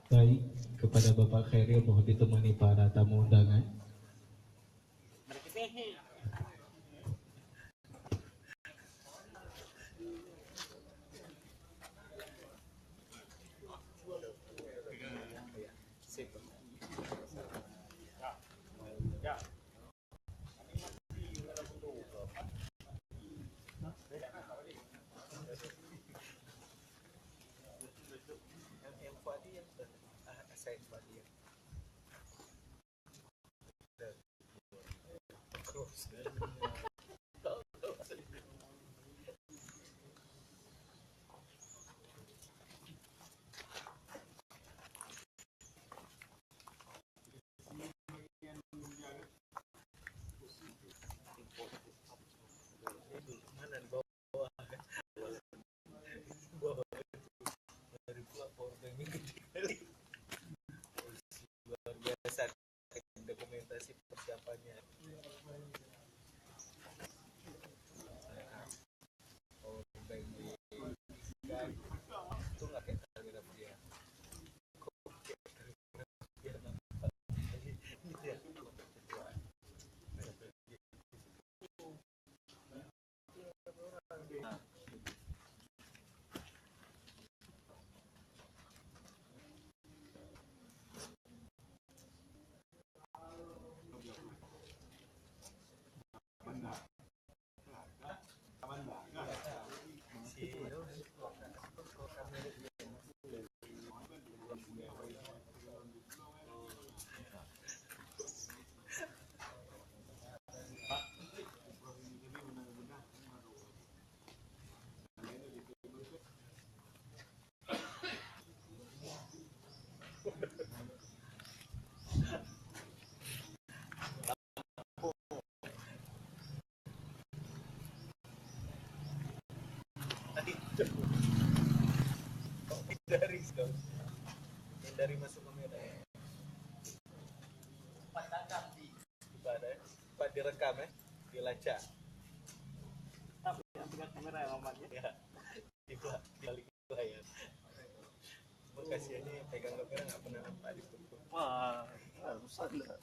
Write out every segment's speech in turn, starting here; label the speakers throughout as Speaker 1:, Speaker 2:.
Speaker 1: Baik, kepada Bapak Khairil mohon ditemani para tamu undangan.
Speaker 2: Luar biasa dokumentasi persiapannya. Oh, baik. Itu nggak kayak target dia. Hindari masuk ke medan. Pak direkam ya, dilacak. Tapi dengan kamera yang lamanya ya, di balik layar. Kasihannya pegang kamera nggak pernah nampak di foto. Wah, harus ada.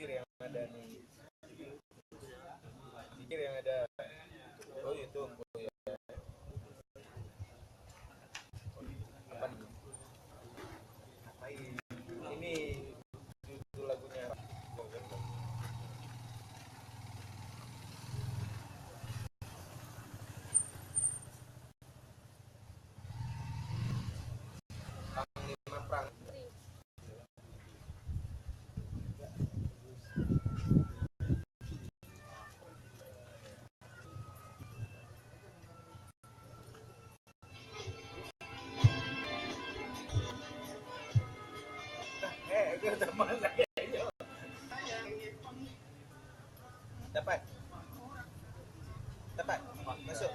Speaker 2: Zikir yang ada nih, zikir yang ada. Oh itu apa nih? Ngapain? Ini judul lagunya. Panglima Perang. Dapat masuk.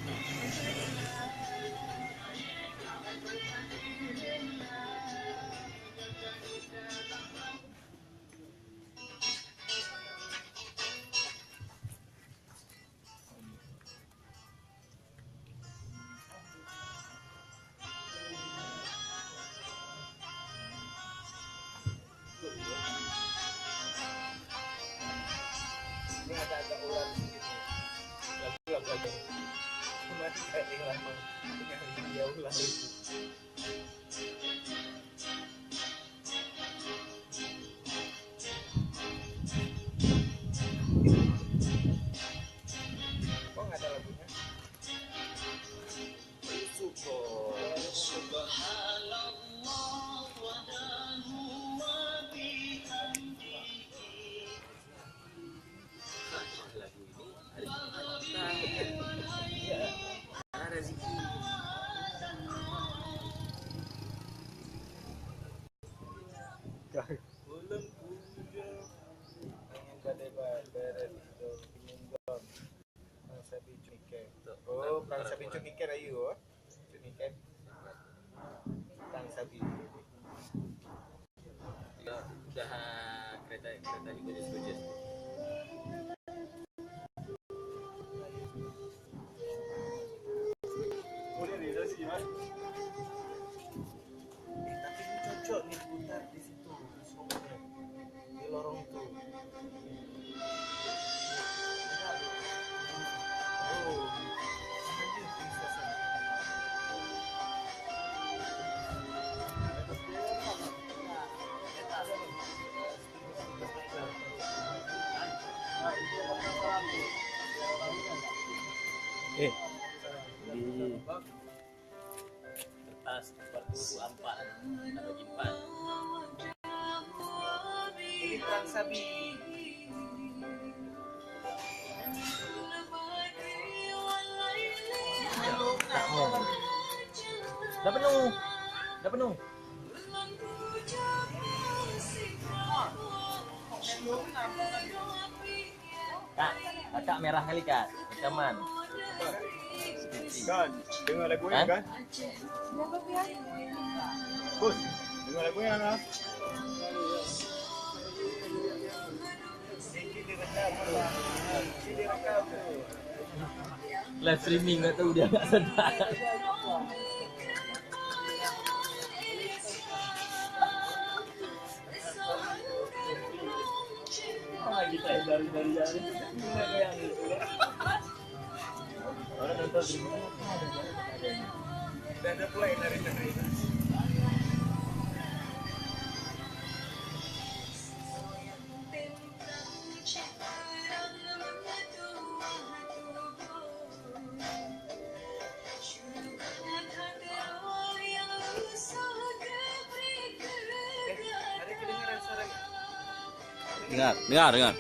Speaker 2: Ini ada ular di sini. Lagu aja. Cuma kayak yang lama dengan dia ular itu. Kok nggak ada lagunya? Ulun puja angin badai itu minggong bangsa bicuniken. Oh, bangsa bicuniken ayo. Bicuniken. Bangsa bicu.
Speaker 3: Udah kereta juga disebut.
Speaker 2: Boleh di sini, Mas. Tapi ini cocok nih putar di situ, di lorong itu. Oh,
Speaker 3: Di kertas 44 atau gimpan.
Speaker 2: ini perang sabi.
Speaker 3: Dah penuh. Dah penuh. Kak, kakak merah kali kak. Rekaman.
Speaker 2: Kan, dengar lagunya
Speaker 3: Hah?
Speaker 2: kan? Bos, dengar lagunya kan?
Speaker 3: Live streaming nggak tahu dia nggak sedar.
Speaker 2: Lagi dari yang itu. Orang nonton di mana? Ada play dari negeri. Ada kedengaran suaranya.
Speaker 3: Dengar.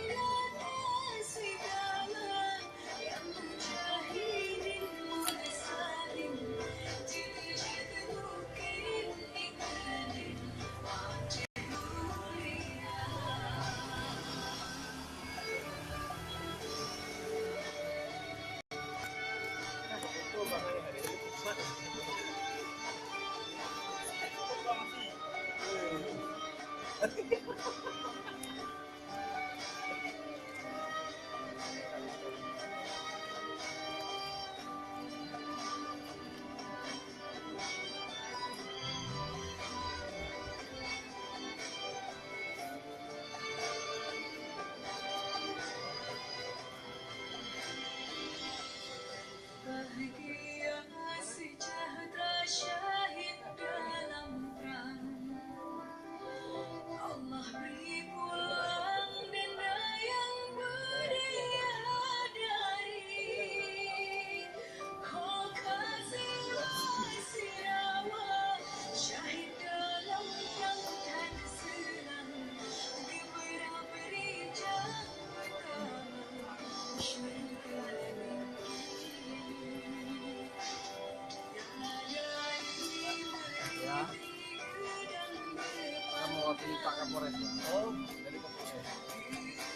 Speaker 2: mewakili Pak Kapolres. Oh, dari Kapolres.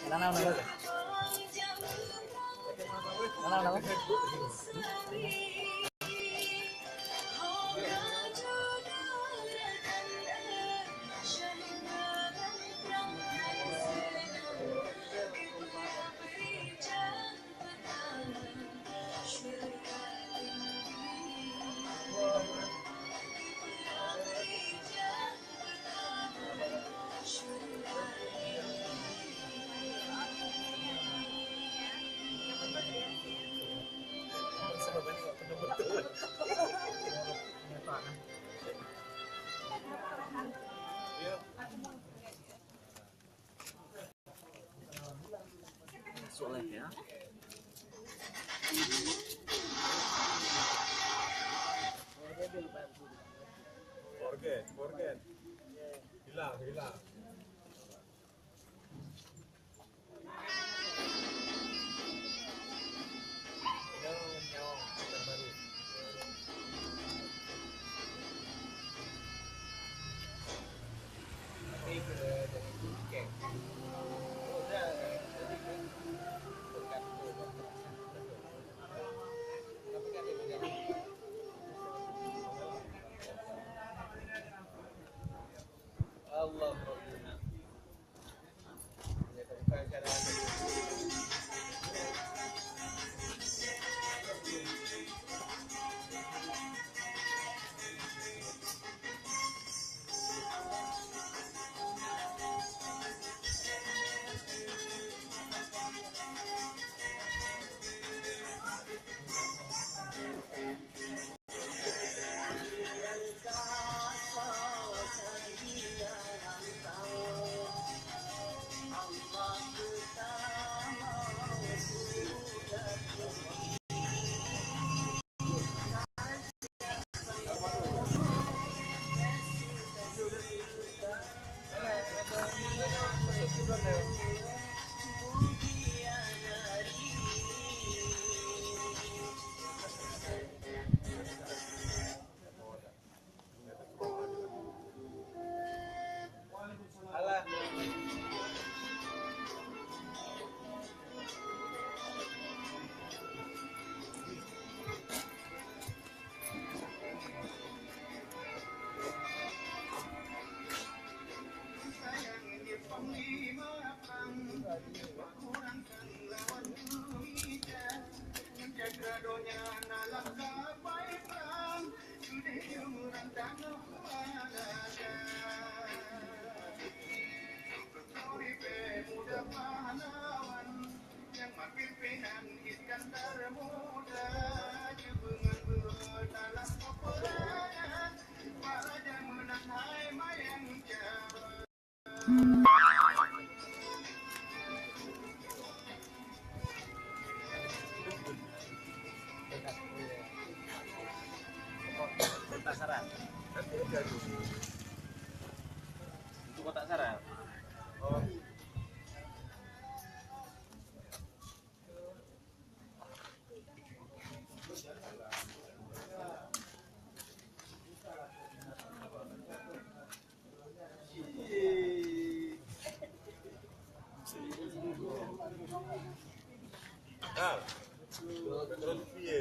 Speaker 3: Mana Soalnya ya.
Speaker 4: Forget. Hilang. Nyong, terbaru. Tapi dari Bukeng. Allah. Alah.
Speaker 3: Kotak sarap. Untuk kotak sarap.
Speaker 4: Oh. Terus piye?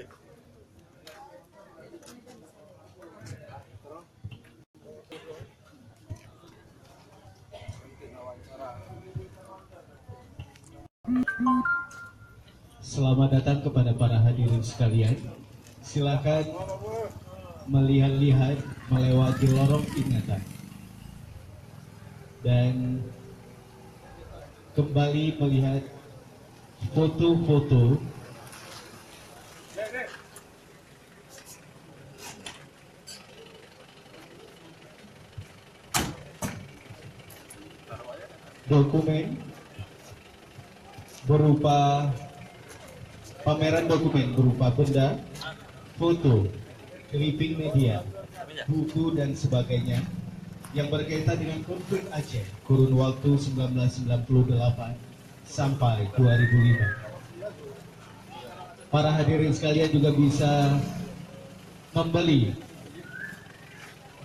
Speaker 1: Selamat datang kepada para hadirin sekalian. Silakan melihat-lihat melewati lorong ingatan dan kembali melihat foto-foto dokumen berupa pameran dokumen berupa benda, foto, clipping media, buku dan sebagainya yang berkaitan dengan konflik Aceh kurun waktu 1998 sampai 2005. Para hadirin sekalian juga bisa membeli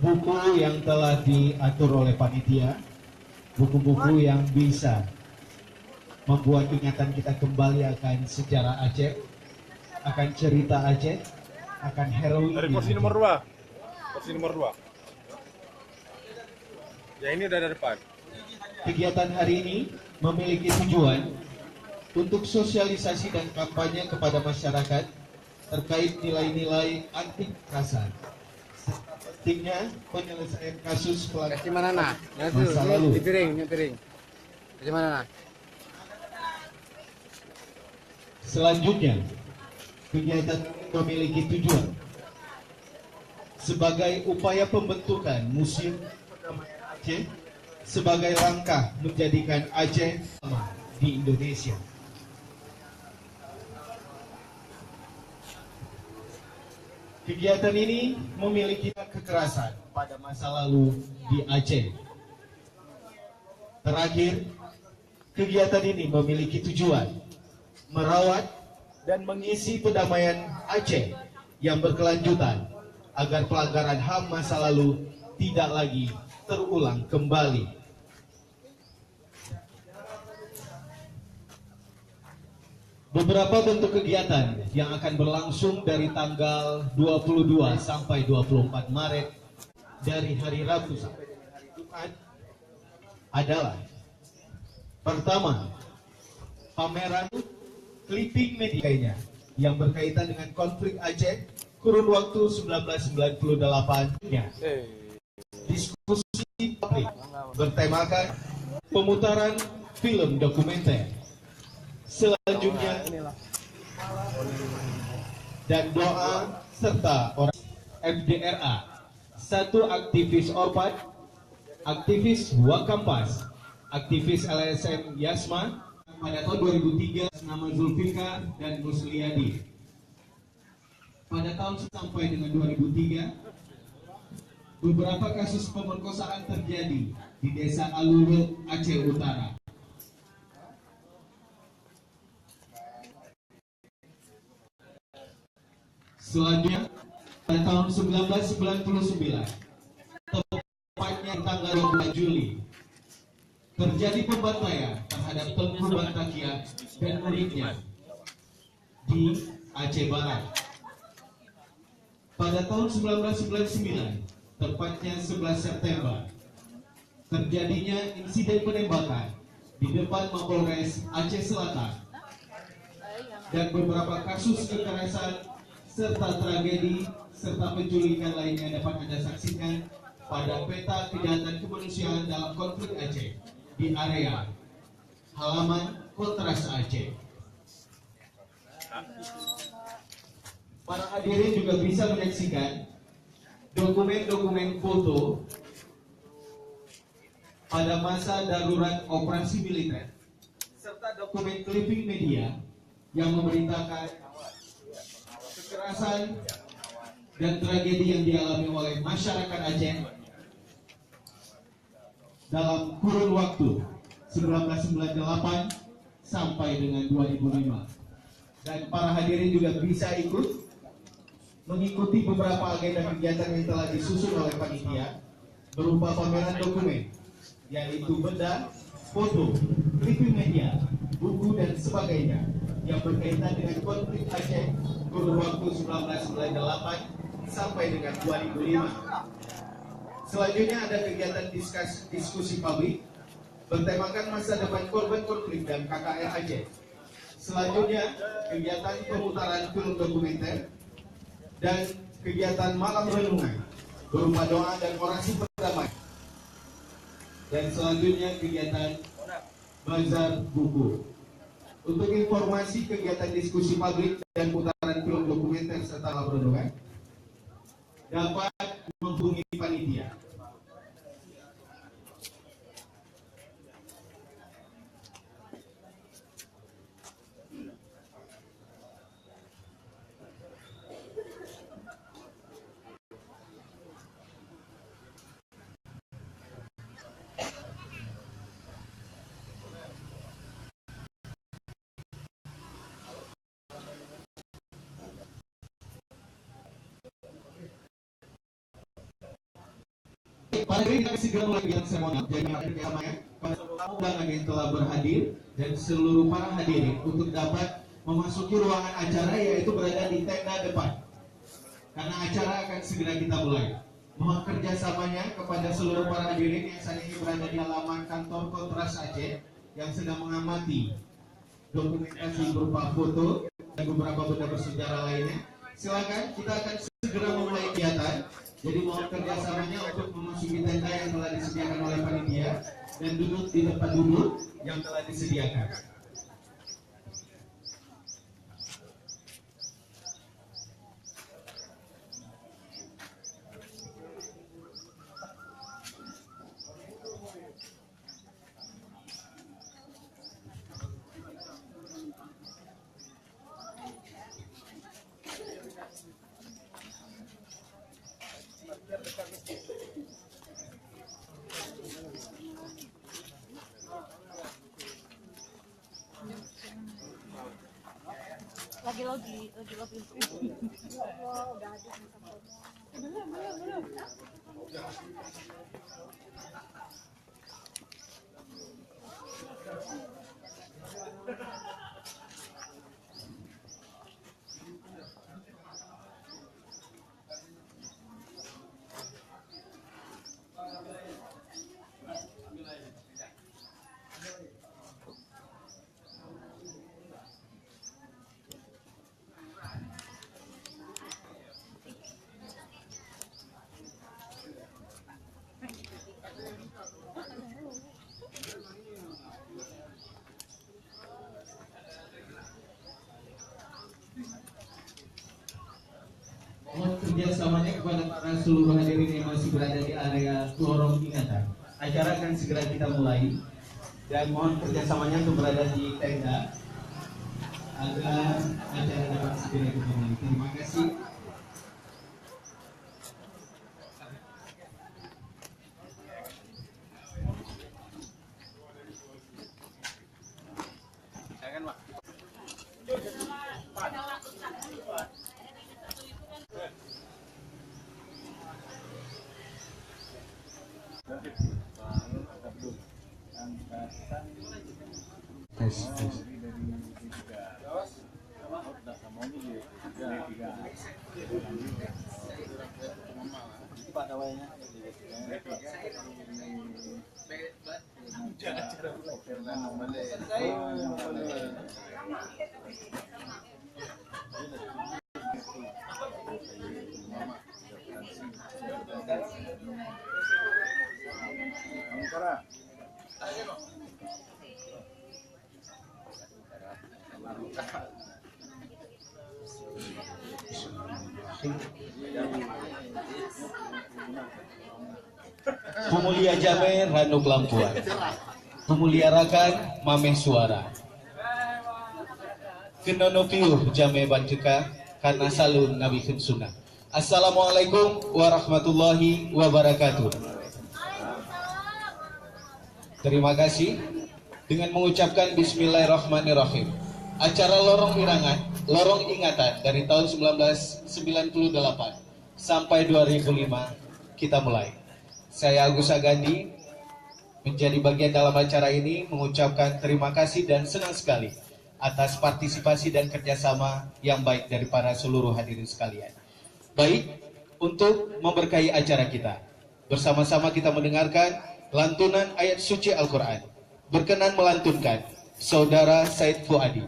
Speaker 1: buku yang telah diatur oleh panitia, buku-buku yang bisa membuat ingatan kita kembali akan sejarah Aceh, akan cerita Aceh, akan heroin.
Speaker 4: Dari kursi nomor 2. Kursi nomor 2. Ya ini udah dari depan.
Speaker 1: Kegiatan hari ini memiliki tujuan untuk sosialisasi dan kampanye kepada masyarakat terkait nilai-nilai anti kekerasan. Pentingnya penyelesaian kasus pelanggaran
Speaker 5: Kasih mana nah?
Speaker 1: masa lalu.
Speaker 5: Di piring, ini piring. Kasih mana nah?
Speaker 1: Selanjutnya, kegiatan memiliki tujuan sebagai upaya pembentukan Museum Aceh sebagai langkah menjadikan Aceh sama di Indonesia. Kegiatan ini memiliki kekerasan pada masa lalu di Aceh. Terakhir, kegiatan ini memiliki tujuan merawat dan mengisi perdamaian Aceh yang berkelanjutan agar pelanggaran HAM masa lalu tidak lagi terulang kembali. Beberapa bentuk kegiatan yang akan berlangsung dari tanggal 22 sampai 24 Maret dari hari Rabu sampai dengan hari Jumat adalah: pertama, pameran clipping media yang berkaitan dengan konflik Aceh kurun waktu 1998-nya. Diskusi publik bertemakan pemutaran film dokumenter. Selanjutnya, dan doa serta orang FDRA, satu aktivis Orpat, aktivis Wakampas, aktivis LSM Yasma pada tahun 2003 nama Zulfikar dan Musliadi. Pada tahun sampai dengan 2003, beberapa kasus pemerkosaan terjadi di Desa Alurut, Aceh Utara. Selanjutnya, pada tahun 1999, tepatnya tanggal 2 Juli, terjadi pembantaian terhadap Tengku Bantakia dan muridnya di Aceh Barat. Pada tahun 1999, tepatnya 11 September, terjadinya insiden penembakan di depan Mapolres Aceh Selatan dan beberapa kasus kekerasan serta tragedi serta penculikan lainnya dapat Anda saksikan pada peta kejahatan kemanusiaan dalam konflik Aceh di area halaman Kontras Aceh. Para hadirin juga bisa menyaksikan dokumen-dokumen foto pada masa darurat operasi militer serta dokumen clipping media yang memberitakan kekerasan dan tragedi yang dialami oleh masyarakat Aceh dalam kurun waktu 1998 sampai dengan 2005. Dan para hadirin juga bisa ikut mengikuti beberapa agenda kegiatan yang telah disusun oleh panitia berupa pameran dokumen, yaitu benda, foto, clipping media, buku dan sebagainya yang berkaitan dengan konflik Aceh kurun waktu 1998 sampai dengan 2005. Selanjutnya ada kegiatan diskusi publik bertemakan masa depan korban konflik dan KKR Aceh. Selanjutnya kegiatan pemutaran film dokumenter dan kegiatan malam renungan berupa doa dan orasi perdamaian. Dan selanjutnya kegiatan bazar buku. Untuk informasi kegiatan diskusi publik dan putaran film dokumenter serta malam renungan dapat menghubungi panitia. Baik, pada hari ini kami segera mulai kegiatan seremonial. Jadi kerjasamanya pada seluruh undangan yang telah berhadir dan seluruh para hadirin untuk dapat memasuki ruangan acara, yaitu berada di tenda depan. Karena acara akan segera kita mulai. Mohon kerjasamanya kepada seluruh para hadirin yang saat ini berada di halaman kantor Kontras Aceh yang sedang mengamati dokumentasi berupa foto dan beberapa benda bersejarah lainnya. Silakan, kita akan segera memulai kegiatan. Jadi mohon kerjasamanya untuk memasuki tenda yang telah disediakan oleh panitia dan duduk di tempat duduk yang telah disediakan.
Speaker 6: lagi udah habis belum
Speaker 1: Mohon kerjasamanya kepada para seluruh hadirin yang masih berada di area lorong ingatan. Acara akan segera kita mulai dan mohon kerjasamanya untuk berada di tenda agar acara dapat segera dimulai. Terima kasih.
Speaker 7: Pemulia Jabe Ranu Kelampuan, Pemulia Rakan Mameh Suara, Kenono Piuh Jame Banceka karena salun Nabi Sunnah. Assalamualaikum warahmatullahi wabarakatuh. Terima kasih. Dengan mengucapkan Bismillahirrahmanirrahim, acara Lorong Irangan, Lorong Ingatan dari tahun 1998 sampai 2005 kita mulai. Saya Agus Agandi menjadi bagian dalam acara ini, mengucapkan terima kasih dan senang sekali atas partisipasi dan kerjasama yang baik dari para seluruh hadirin sekalian. Baik, untuk memberkahi acara kita, bersama-sama kita mendengarkan lantunan ayat suci Al-Quran. Berkenan melantunkan Saudara Said Fuadi.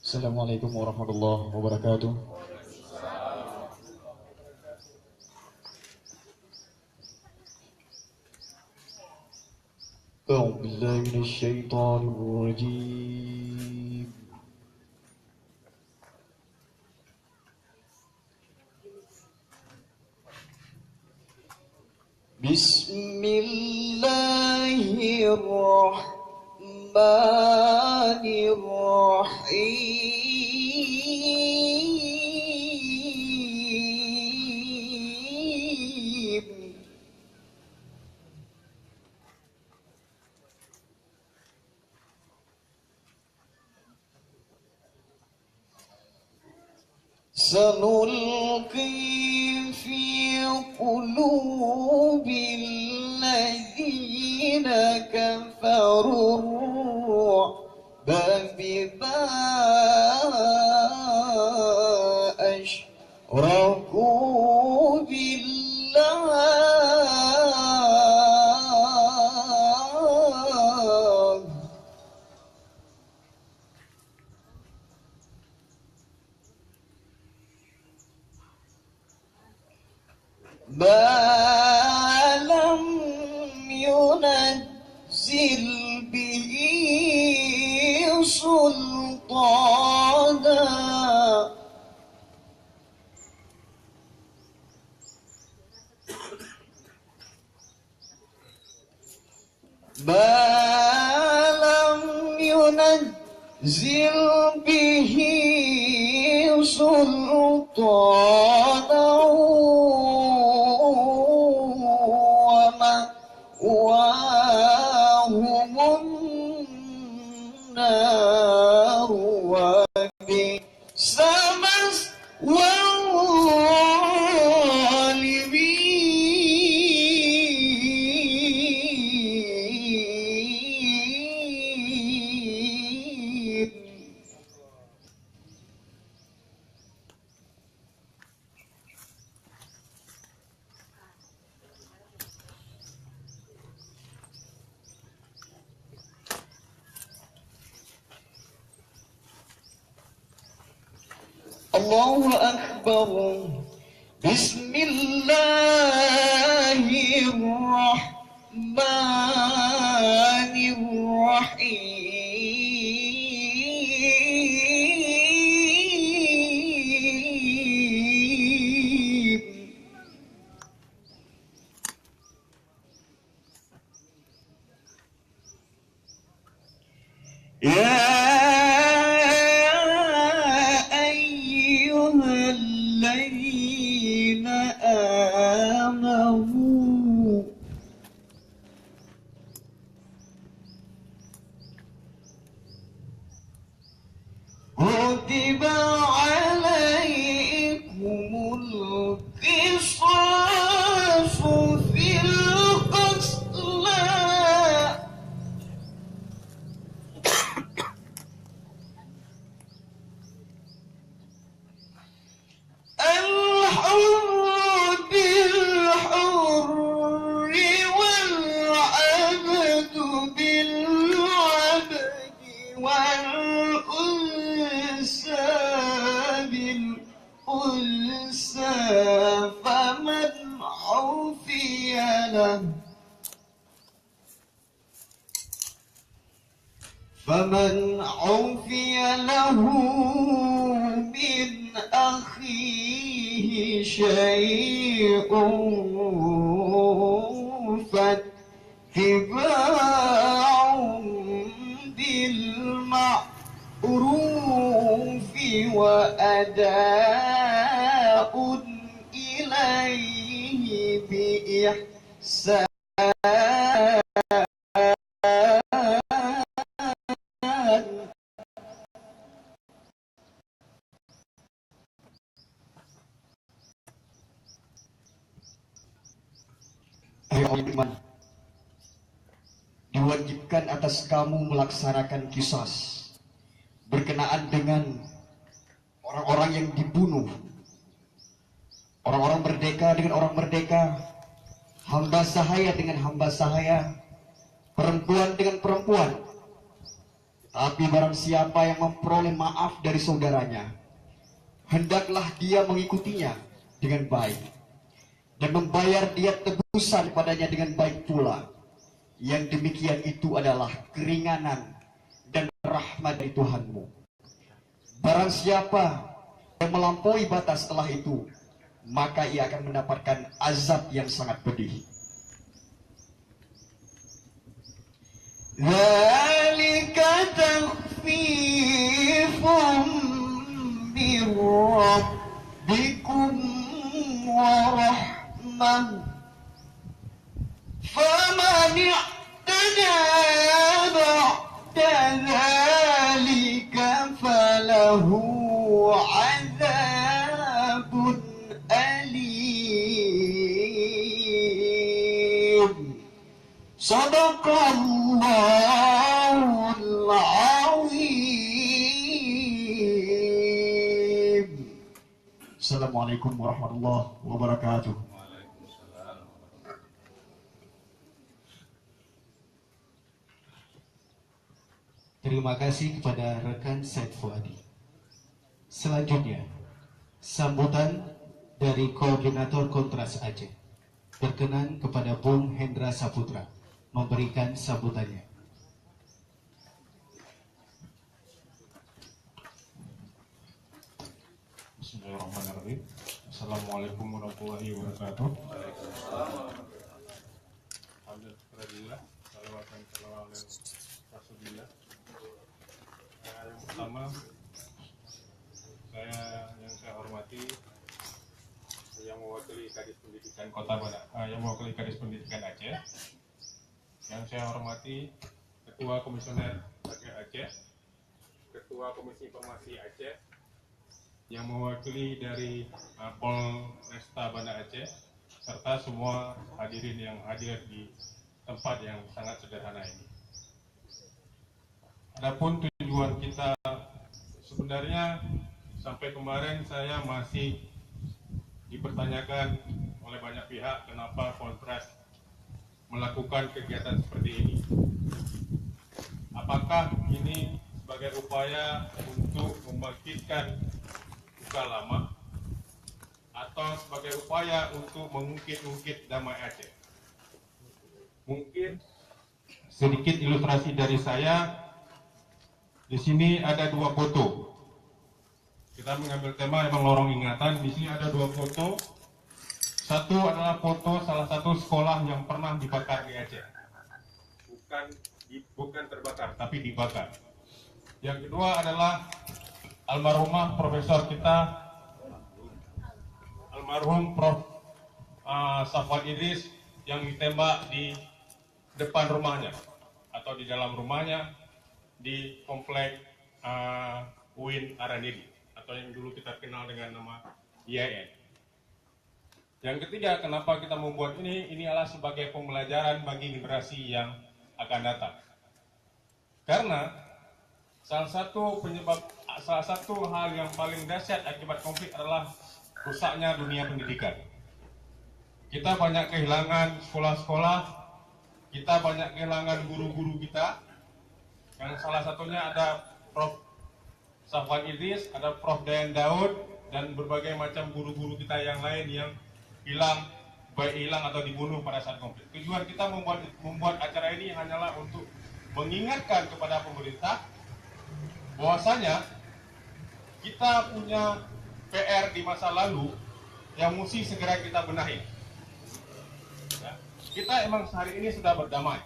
Speaker 8: Assalamualaikum warahmatullahi wabarakatuh. أعوذ بالله من الشيطان الرجيم. بسم الله الرحمن الرحيم. سنلقي في قلوب الذين كفروا الرعب بما أشركوا بالله ما لم ينزل به سلطانا به سلطانا ومأواهم النار وبئس مثوى الظالمين. الله أكبر. بسم الله الرحمن الرحيم. يا الذين آمنوا كتب عليكم القصاص في القتلى الحر بالحر والعبد بالعبد والأنثى بالأنثى فمن عفي له من أخيه شيء فاتباع بالمعروف وأداء إليه بإحسان. Hai orang beriman, diwajibkan atas kamu melaksanakan qisas berkenaan dengan orang-orang yang dibunuh, orang-orang merdeka dengan orang merdeka, hamba sahaya dengan hamba sahaya, perempuan dengan perempuan. Tapi barang siapa yang memperoleh maaf dari saudaranya, hendaklah dia mengikutinya dengan baik dan membayar dia tebusan padanya dengan baik pula. Yang demikian itu adalah keringanan dan rahmat dari Tuhanmu. Barang siapa yang melampaui batas setelah itu, maka ia akan mendapatkan azab yang sangat pedih. Dzalika takhfifum min rabbikum wa rahmah. فمن اعتدى بعد ذلك فله عذاب Sadaqallahul azim. Assalamualaikum warahmatullahi wabarakatuh.
Speaker 7: Terima kasih kepada rekan Said Fuadi. Selanjutnya, sambutan dari Koordinator Kontras Aceh. Berkenan kepada Bung Hendra Saputra memberikan sambutannya.
Speaker 4: Bismillahirrahmanirrahim. Assalamualaikum warahmatullahi wabarakatuh. Alhamdulillah. Salawatan ala Rasulillah. Yang pertama, yang saya hormati yang mewakili Kadis Pendidikan yang mewakili Kadis Pendidikan Aceh. Yang saya hormati Ketua Komisioner Aceh, Ketua Komisi Informasi Aceh, yang mewakili dari Polresta Banda Aceh, serta semua hadirin yang hadir di tempat yang sangat sederhana ini. Adapun tujuan kita sebenarnya sampai kemarin saya masih dipertanyakan oleh banyak pihak kenapa Kontras melakukan kegiatan seperti ini. Apakah ini sebagai upaya untuk membangkitkan luka lama atau sebagai upaya untuk mengungkit-ungkit damai Aceh? Mungkin sedikit ilustrasi dari saya. Di sini ada dua foto. Kita mengambil tema emang lorong ingatan. Di sini ada dua foto. Satu adalah foto salah satu sekolah yang pernah dibakar di Aceh. Bukan terbakar, tapi dibakar. Yang kedua adalah almarhumah profesor kita, almarhum Prof. Safwan Idris, yang ditembak di depan rumahnya atau di dalam rumahnya di komplek UIN Aranidi atau yang dulu kita kenal dengan nama IAIN. Yang ketiga, kenapa kita membuat ini adalah sebagai pembelajaran bagi generasi yang akan datang. Karena salah satu hal yang paling dahsyat akibat konflik adalah rusaknya dunia pendidikan. Kita banyak kehilangan sekolah-sekolah, kita banyak kehilangan guru-guru kita. Yang salah satunya ada Prof. Safwan Idris, ada Prof. Dayan Daud, dan berbagai macam guru-guru kita yang lain yang hilang, baik hilang atau dibunuh pada saat konflik. Tujuan kita membuat acara ini hanyalah untuk mengingatkan kepada pemerintah bahwasanya kita punya PR di masa lalu yang mesti segera kita benahi. Ya, kita emang hari ini sudah berdamai.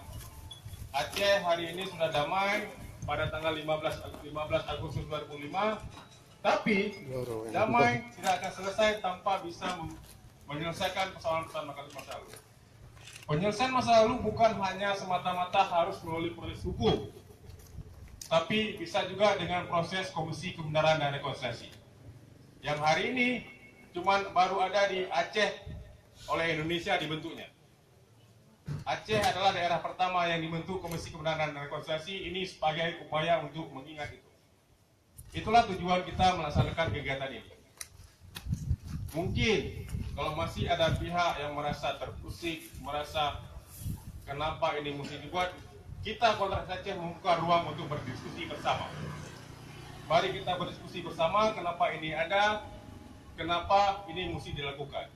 Speaker 4: Aceh hari ini sudah damai pada tanggal 15 Agustus 2005, tapi damai tidak akan selesai tanpa bisa menyelesaikan persoalan-persoalan masa lalu. Penyelesaian masa lalu bukan hanya semata-mata harus melalui proses hukum, tapi bisa juga dengan proses Komisi Kebenaran dan Rekonsiliasi. Yang hari ini baru ada di Aceh oleh Indonesia dibentuknya. Aceh adalah daerah pertama yang dibentuk Komisi Kebenaran dan Rekonsiliasi ini sebagai upaya untuk mengingat itu. Itulah tujuan kita melaksanakan kegiatan ini. Mungkin kalau masih ada pihak yang merasa terusik, merasa kenapa ini mesti dibuat, kita Kontras Aceh membuka ruang untuk berdiskusi bersama. Mari kita berdiskusi bersama kenapa ini ada, kenapa ini mesti dilakukan.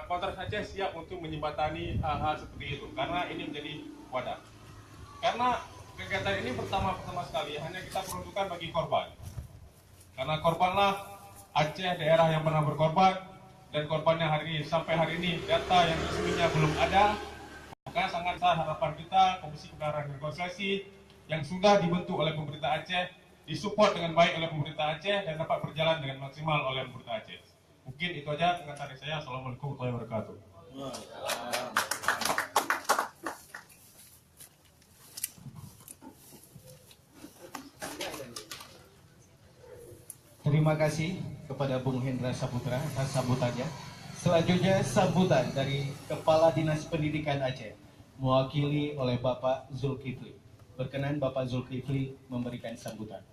Speaker 4: Kontras Aceh siap untuk menjembatani hal-hal seperti itu karena ini menjadi wadah. Karena kegiatan ini pertama sekali hanya kita peruntukkan bagi korban. Karena korbanlah Aceh daerah yang pernah berkorban dan korbannya hari ini sampai hari ini data yang resminya belum ada. Maka sangat besar harapan kita Komisi Kebenaran dan Rekonsiliasi yang sudah dibentuk oleh pemerintah Aceh disupport dengan baik oleh pemerintah Aceh dan dapat berjalan dengan maksimal oleh pemerintah Aceh. Mungkin itu aja pengetahuan dari saya. Assalamualaikum warahmatullahi wabarakatuh.
Speaker 1: Terima kasih kepada Bung Hendra Saputra atas sambutannya. Selanjutnya sambutan dari Kepala Dinas Pendidikan Aceh. mewakili oleh Bapak Zulkifli. Berkenan Bapak Zulkifli memberikan sambutan.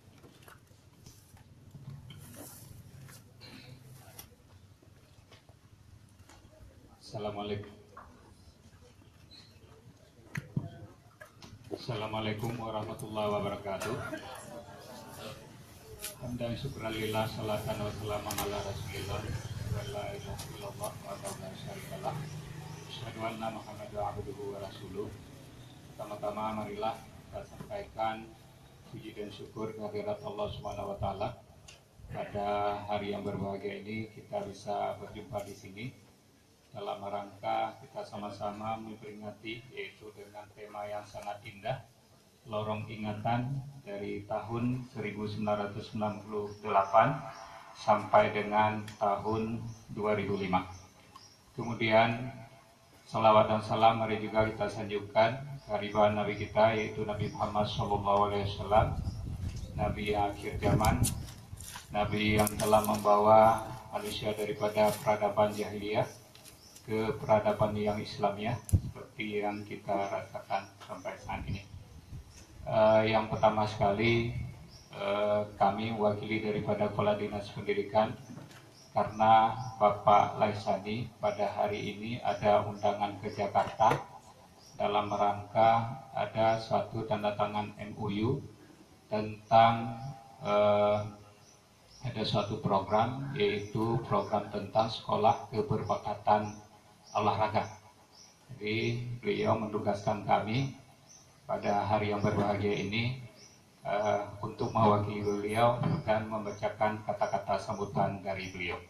Speaker 9: Assalamualaikum warahmatullahi wabarakatuh. Hamdan syukran lillah, salatan wa salaman ala rasulillah, wa la ilaha illallah wa la syarikalah. Asyhadu anna Muhammadan abduhu wa rasuluh. Pertama-tama marilah kita sampaikan puji dan syukur kehadirat Allah Subhanahu wa taala. Pada hari yang berbahagia ini kita bisa berjumpa di sini dalam rangka kita sama-sama memperingati, yaitu dengan tema yang sangat indah, Lorong Ingatan dari tahun 1998 sampai dengan tahun 2005. Kemudian salawat dan salam mari juga kita sanjungkan kehadiran Nabi kita, yaitu Nabi Muhammad SAW, Nabi akhir zaman, Nabi yang telah membawa manusia daripada peradaban jahiliyah ke peradaban yang Islamiyah seperti yang kita rasakan sampai saat ini. Yang pertama sekali kami wakili daripada Kepala Dinas Pendidikan, karena Bapak Laisani pada hari ini ada undangan ke Jakarta dalam rangka ada suatu tanda tangan MOU tentang ada suatu program, yaitu program tentang sekolah keberpakatan olahraga. Jadi beliau menugaskan kami pada hari yang berbahagia ini untuk mewakili beliau dan membacakan kata-kata sambutan dari beliau.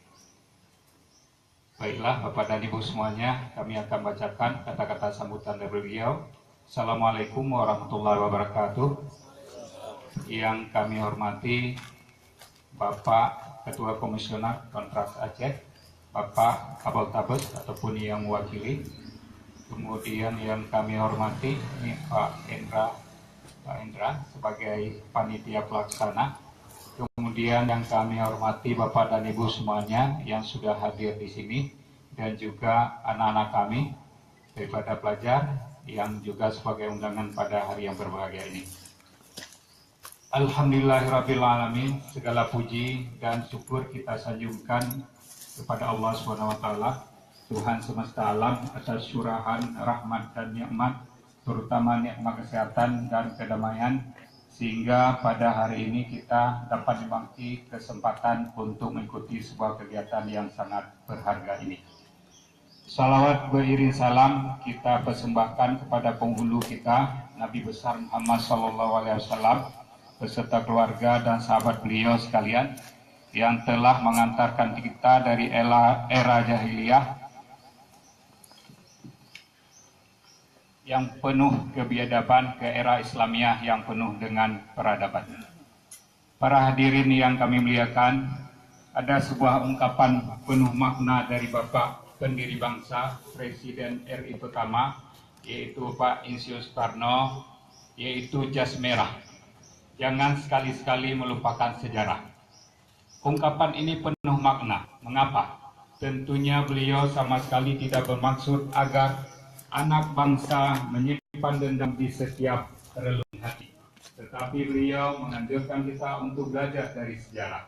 Speaker 9: Baiklah Bapak dan Ibu semuanya, kami akan bacakan kata-kata sambutan dari beliau. Assalamualaikum warahmatullahi wabarakatuh. Yang kami hormati Bapak Ketua Komisioner Kontras Aceh, Bapak Kabal Tabes ataupun yang mewakili. Kemudian yang kami hormati ini Pak Endra sebagai panitia pelaksana. Kemudian yang kami hormati Bapak dan Ibu semuanya yang sudah hadir di sini, dan juga anak-anak kami daripada pelajar yang juga sebagai undangan pada hari yang berbahagia ini. Alhamdulillahirrabbilalamin, segala puji dan syukur kita sanjungkan kepada Allah SWT, Tuhan semesta alam, atas curahan rahmat dan nikmat, terutama nikmat kesehatan dan kedamaian, sehingga pada hari ini kita dapat dibagi kesempatan untuk mengikuti sebuah kegiatan yang sangat berharga ini. Salawat beriring salam kita persembahkan kepada penghulu kita, Nabi besar Muhammad SAW, beserta keluarga dan sahabat beliau sekalian yang telah mengantarkan kita dari era jahiliyah yang penuh kebiadaban ke era Islamiyah yang penuh dengan peradaban. Para hadirin yang kami muliakan, ada sebuah ungkapan penuh makna dari Bapak pendiri bangsa, Presiden RI pertama, yaitu Pak Insinyur Soekarno, yaitu jas merah. Jangan sekali-sekali melupakan sejarah. Ungkapan ini penuh makna. Mengapa? Tentunya beliau sama sekali tidak bermaksud agar anak bangsa menyimpan dendam di setiap relung hati. Tetapi beliau menganjurkan kita untuk belajar dari sejarah.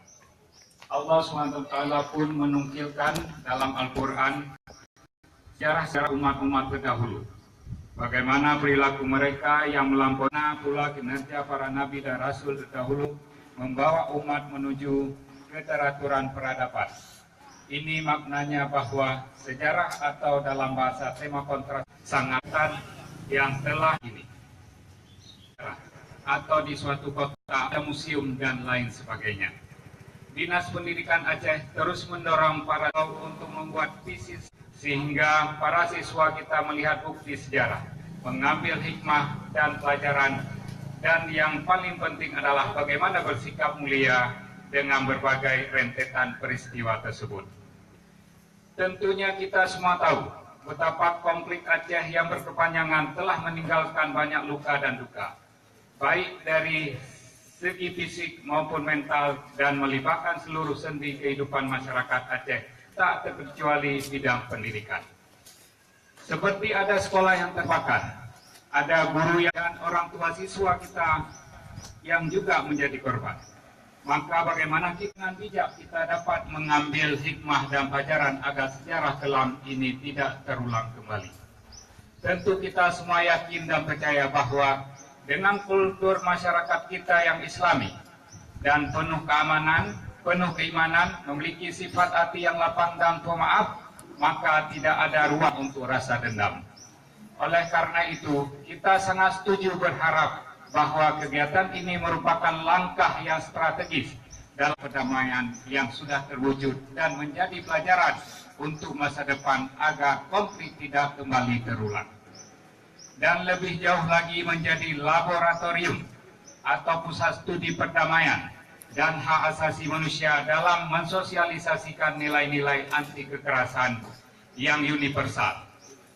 Speaker 9: Allah SWT pun menukilkan dalam Al-Quran sejarah umat-umat terdahulu. Bagaimana perilaku mereka yang melampaui, pula kinerja para nabi dan rasul terdahulu membawa umat menuju keteraturan peradaban. Ini maknanya bahwa sejarah atau dalam bahasa tema kontras sangatan yang telah ini atau di suatu kota ada museum dan lain sebagainya. Dinas Pendidikan Aceh terus mendorong para untuk membuat visi sehingga para siswa kita melihat bukti sejarah, mengambil hikmah dan pelajaran, dan yang paling penting adalah bagaimana bersikap mulia dengan berbagai rentetan peristiwa tersebut. Tentunya kita semua tahu betapa konflik Aceh yang berkepanjangan telah meninggalkan banyak luka dan duka, baik dari segi fisik maupun mental, dan melibatkan seluruh sendi kehidupan masyarakat Aceh, tak terkecuali bidang pendidikan. Seperti ada sekolah yang terbakar, ada guru dan orang tua siswa kita yang juga menjadi korban. Maka bagaimana kita dengan bijak kita dapat mengambil hikmah dan pelajaran agar sejarah kelam ini tidak terulang kembali. Tentu kita semua yakin dan percaya bahwa dengan kultur masyarakat kita yang islami dan penuh keamanan, penuh keimanan, memiliki sifat hati yang lapang dan pemaaf, maka tidak ada ruang untuk rasa dendam. Oleh karena itu, kita sangat setuju berharap bahwa kegiatan ini merupakan langkah yang strategis dalam perdamaian yang sudah terwujud dan menjadi pelajaran untuk masa depan agar konflik tidak kembali terulang. Dan lebih jauh lagi menjadi laboratorium atau pusat studi perdamaian dan hak asasi manusia dalam mensosialisasikan nilai-nilai anti kekerasan yang universal,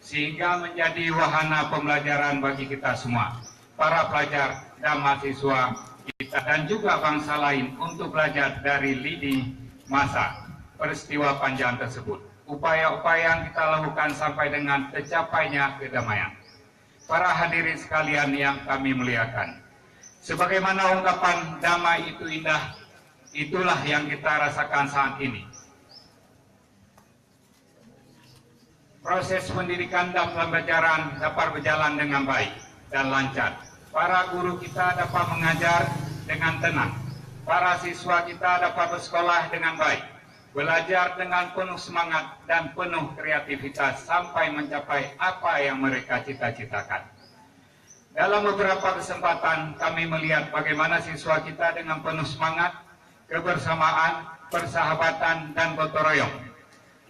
Speaker 9: sehingga menjadi wahana pembelajaran bagi kita semua, para pelajar dan mahasiswa kita dan juga bangsa lain untuk belajar dari lini masa peristiwa panjang tersebut. Upaya-upaya yang kita lakukan sampai dengan tercapainya kedamaian. Para hadirin sekalian yang kami muliakan, sebagaimana ungkapan damai itu indah, itulah yang kita rasakan saat ini. Proses pendidikan dan pembelajaran dapat berjalan dengan baik dan lancar. Para guru kita dapat mengajar dengan tenang. Para siswa kita dapat bersekolah dengan baik, belajar dengan penuh semangat dan penuh kreativitas sampai mencapai apa yang mereka cita-citakan. Dalam beberapa kesempatan kami melihat bagaimana siswa kita dengan penuh semangat, kebersamaan, persahabatan, dan gotong royong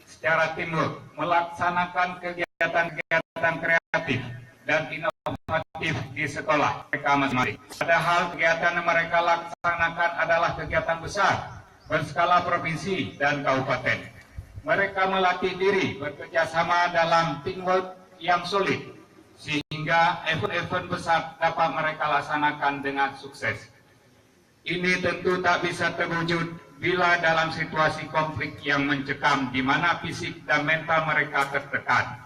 Speaker 9: secara teamwork melaksanakan kegiatan-kegiatan kreatif dan inovatif di sekolah mereka masing-masing. Padahal kegiatan yang mereka laksanakan adalah kegiatan besar berskala provinsi dan kabupaten. Mereka melatih diri bekerja sama dalam teamwork yang solid, sehingga event-event besar dapat mereka laksanakan dengan sukses. Ini tentu tak bisa terwujud bila dalam situasi konflik yang mencekam di mana fisik dan mental mereka tertekan.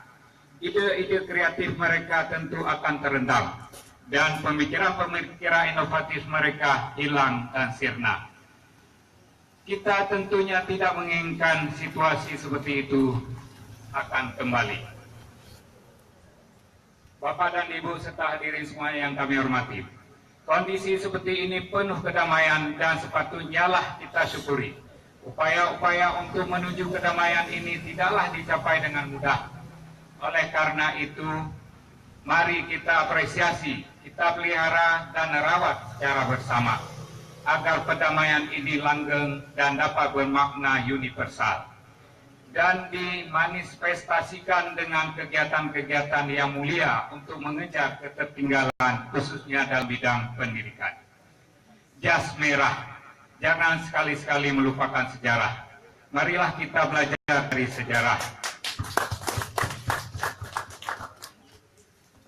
Speaker 9: Ide-ide kreatif mereka tentu akan terendam dan pemikiran-pemikiran inovatif mereka hilang dan sirna. Kita tentunya tidak menginginkan situasi seperti itu akan kembali. Bapak dan Ibu serta hadirin semua yang kami hormati, kondisi seperti ini penuh kedamaian dan sepatutnya lah kita syukuri. Upaya-upaya untuk menuju kedamaian ini tidaklah dicapai dengan mudah. Oleh karena itu, mari kita apresiasi, kita pelihara dan rawat secara bersama, agar perdamaian ini langgeng dan dapat bermakna universal dan dimanifestasikan dengan kegiatan-kegiatan yang mulia untuk mengejar ketertinggalan khususnya dalam bidang pendidikan. Jas merah, jangan sekali-sekali melupakan sejarah. Marilah kita belajar dari sejarah.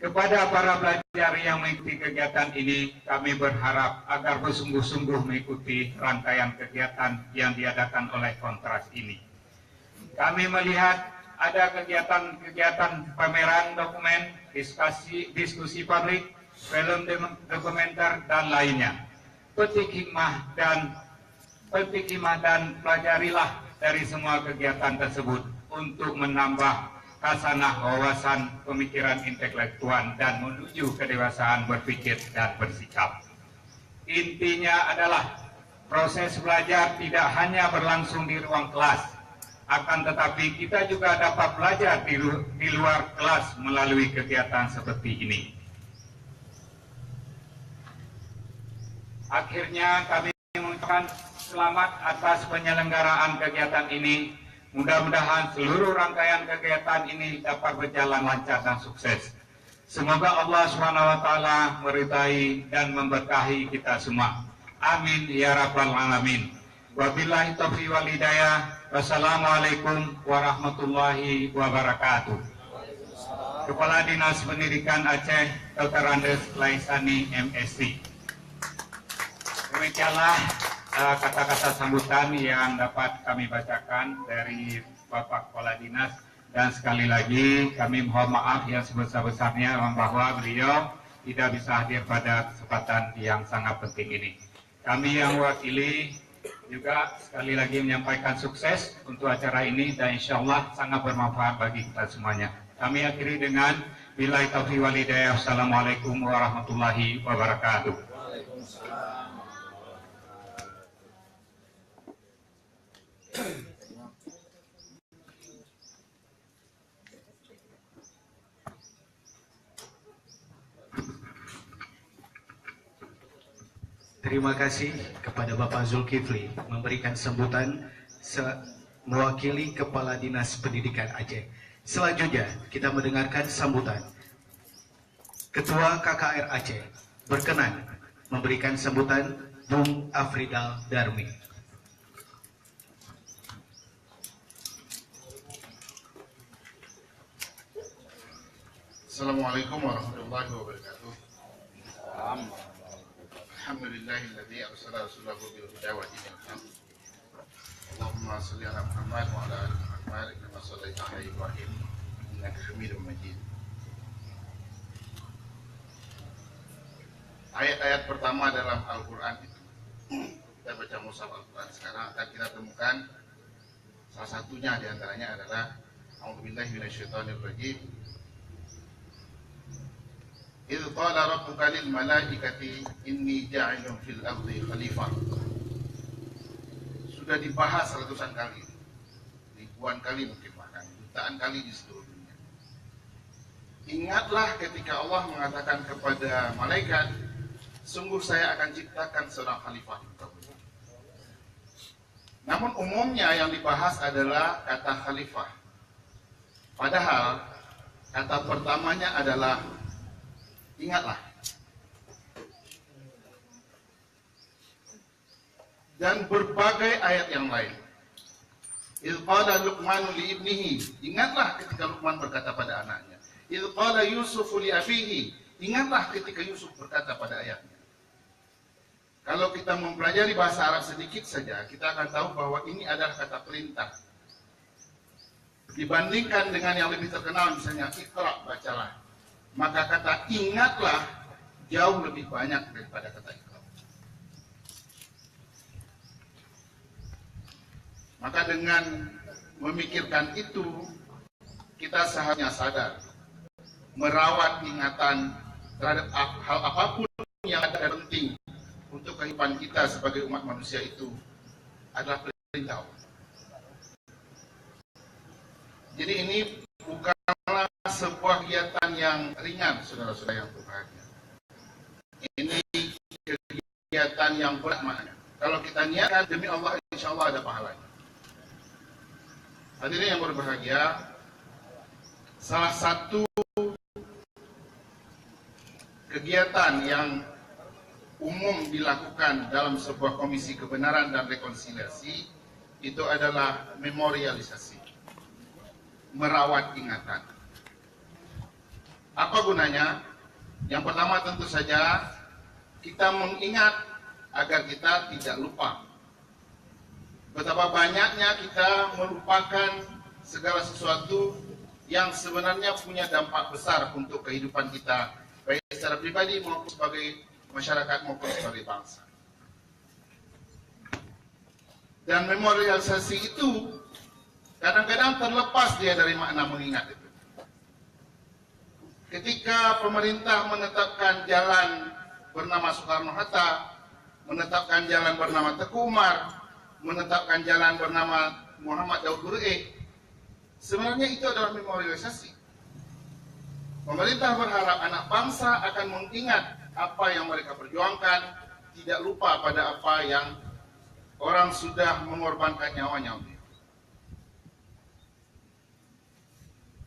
Speaker 9: Kepada para pelajar yang mengikuti kegiatan ini, kami berharap agar bersungguh-sungguh mengikuti rangkaian kegiatan yang diadakan oleh Kontras ini. Kami melihat ada kegiatan-kegiatan pameran dokumen, diskusi publik, film dokumenter, dan lainnya. Petik hikmah dan pelajarilah dari semua kegiatan tersebut untuk menambah khasanah wawasan pemikiran intelektual dan menuju kedewasaan berpikir dan bersikap. Intinya adalah proses belajar tidak hanya berlangsung di ruang kelas, akan tetapi kita juga dapat belajar di luar kelas melalui kegiatan seperti ini. Akhirnya kami mengucapkan selamat atas penyelenggaraan kegiatan ini. Mudah-mudahan seluruh rangkaian kegiatan ini dapat berjalan lancar dan sukses. Semoga Allah SWT meridai dan memberkahi kita semua. Amin ya rabbal alamin. Wabillahi taufiq wal hidayah. Wassalamualaikum warahmatullahi wabarakatuh. Kepala Dinas Pendidikan Aceh, Dr. Andes Laisani, MSc. Demikianlah kata-kata sambutan yang dapat kami bacakan dari Bapak Kepala Dinas Dan sekali lagi kami mohon maaf yang sebesar-besarnya bahwa beliau tidak bisa hadir pada kesempatan yang sangat penting ini. Kami yang mewakili juga sekali lagi menyampaikan sukses untuk acara ini dan insya Allah sangat bermanfaat bagi kita semuanya. Kami akhiri dengan billahi taufiq wal hidayah. Wassalamualaikum warahmatullahi wabarakatuh.
Speaker 1: Terima kasih kepada Bapak Zulkifli memberikan sambutan mewakili Kepala Dinas Pendidikan Aceh. Selanjutnya kita mendengarkan sambutan Ketua KKR Aceh. Berkenan memberikan sambutan Bung Afridal Darmi.
Speaker 10: Assalamualaikum warahmatullahi wabarakatuh. Alhamdulillahilladzi arsala rasulahu bil huda wa dinil haq. Allahumma shalli ala Muhammad wa ala ali Muhammad kama shallaita ala Ibrahim innaka Hamidum Majid. Ayat-ayat pertama dalam Al-Qur'an itu kita baca mushaf Al-Qur'an sekarang akan kita temukan salah satunya di antaranya adalah A'udzubillahi minasyaitonir rajim. Idz qala rabbuka lil malaikati inni ja'ilun fil ardi khalifah. Sudah dibahas ratusan kali, ribuan kali mungkin bahkan jutaan kali di seluruh dunia. Ingatlah ketika Allah mengatakan kepada malaikat, sungguh saya akan ciptakan seorang khalifah di muka bumi. Namun umumnya yang dibahas adalah kata khalifah. Padahal kata pertamanya adalah ingatlah. Dan berbagai ayat yang lain. Idz qala Luqman li ibnihi, ingatlah ketika Luqman berkata pada anaknya. Idz qala Yusuf li abihi, ingatlah ketika Yusuf berkata pada ayahnya. Kalau kita mempelajari bahasa Arab sedikit saja, kita akan tahu bahwa ini adalah kata perintah. Dibandingkan dengan yang lebih terkenal misalnya Iqra, bacalah. Maka kata ingatlah jauh lebih banyak daripada kata Iqra. Maka dengan memikirkan itu, kita seharusnya sadar merawat ingatan terhadap hal apapun yang ada penting untuk kehidupan kita sebagai umat manusia itu adalah perintah Allah. Jadi ini bukanlah sebuah kegiatan yang ringan, saudara-saudara yang berbahagia. Ini kegiatan yang berat maknanya. Kalau kita niatkan demi Allah, insya Allah ada pahalanya. Hadirin yang berbahagia, salah satu kegiatan yang umum dilakukan dalam sebuah komisi kebenaran dan rekonsiliasi itu adalah memorialisasi, merawat ingatan. Apa gunanya? Yang pertama tentu saja kita mengingat agar kita tidak lupa. Betapa banyaknya kita melupakan segala sesuatu yang sebenarnya punya dampak besar untuk kehidupan kita, baik secara pribadi maupun sebagai masyarakat maupun sebagai bangsa. Dan memorialisasi itu kadang-kadang terlepas dia dari makna mengingat itu. Ketika pemerintah menetapkan jalan bernama Soekarno-Hatta, menetapkan jalan bernama Teguh Umar, menetapkan jalan bernama Muhammad Daud Bureh, sebenarnya itu adalah memorialisasi. Pemerintah berharap anak bangsa akan mengingat apa yang mereka perjuangkan, tidak lupa pada apa yang orang sudah mengorbankan nyawanya.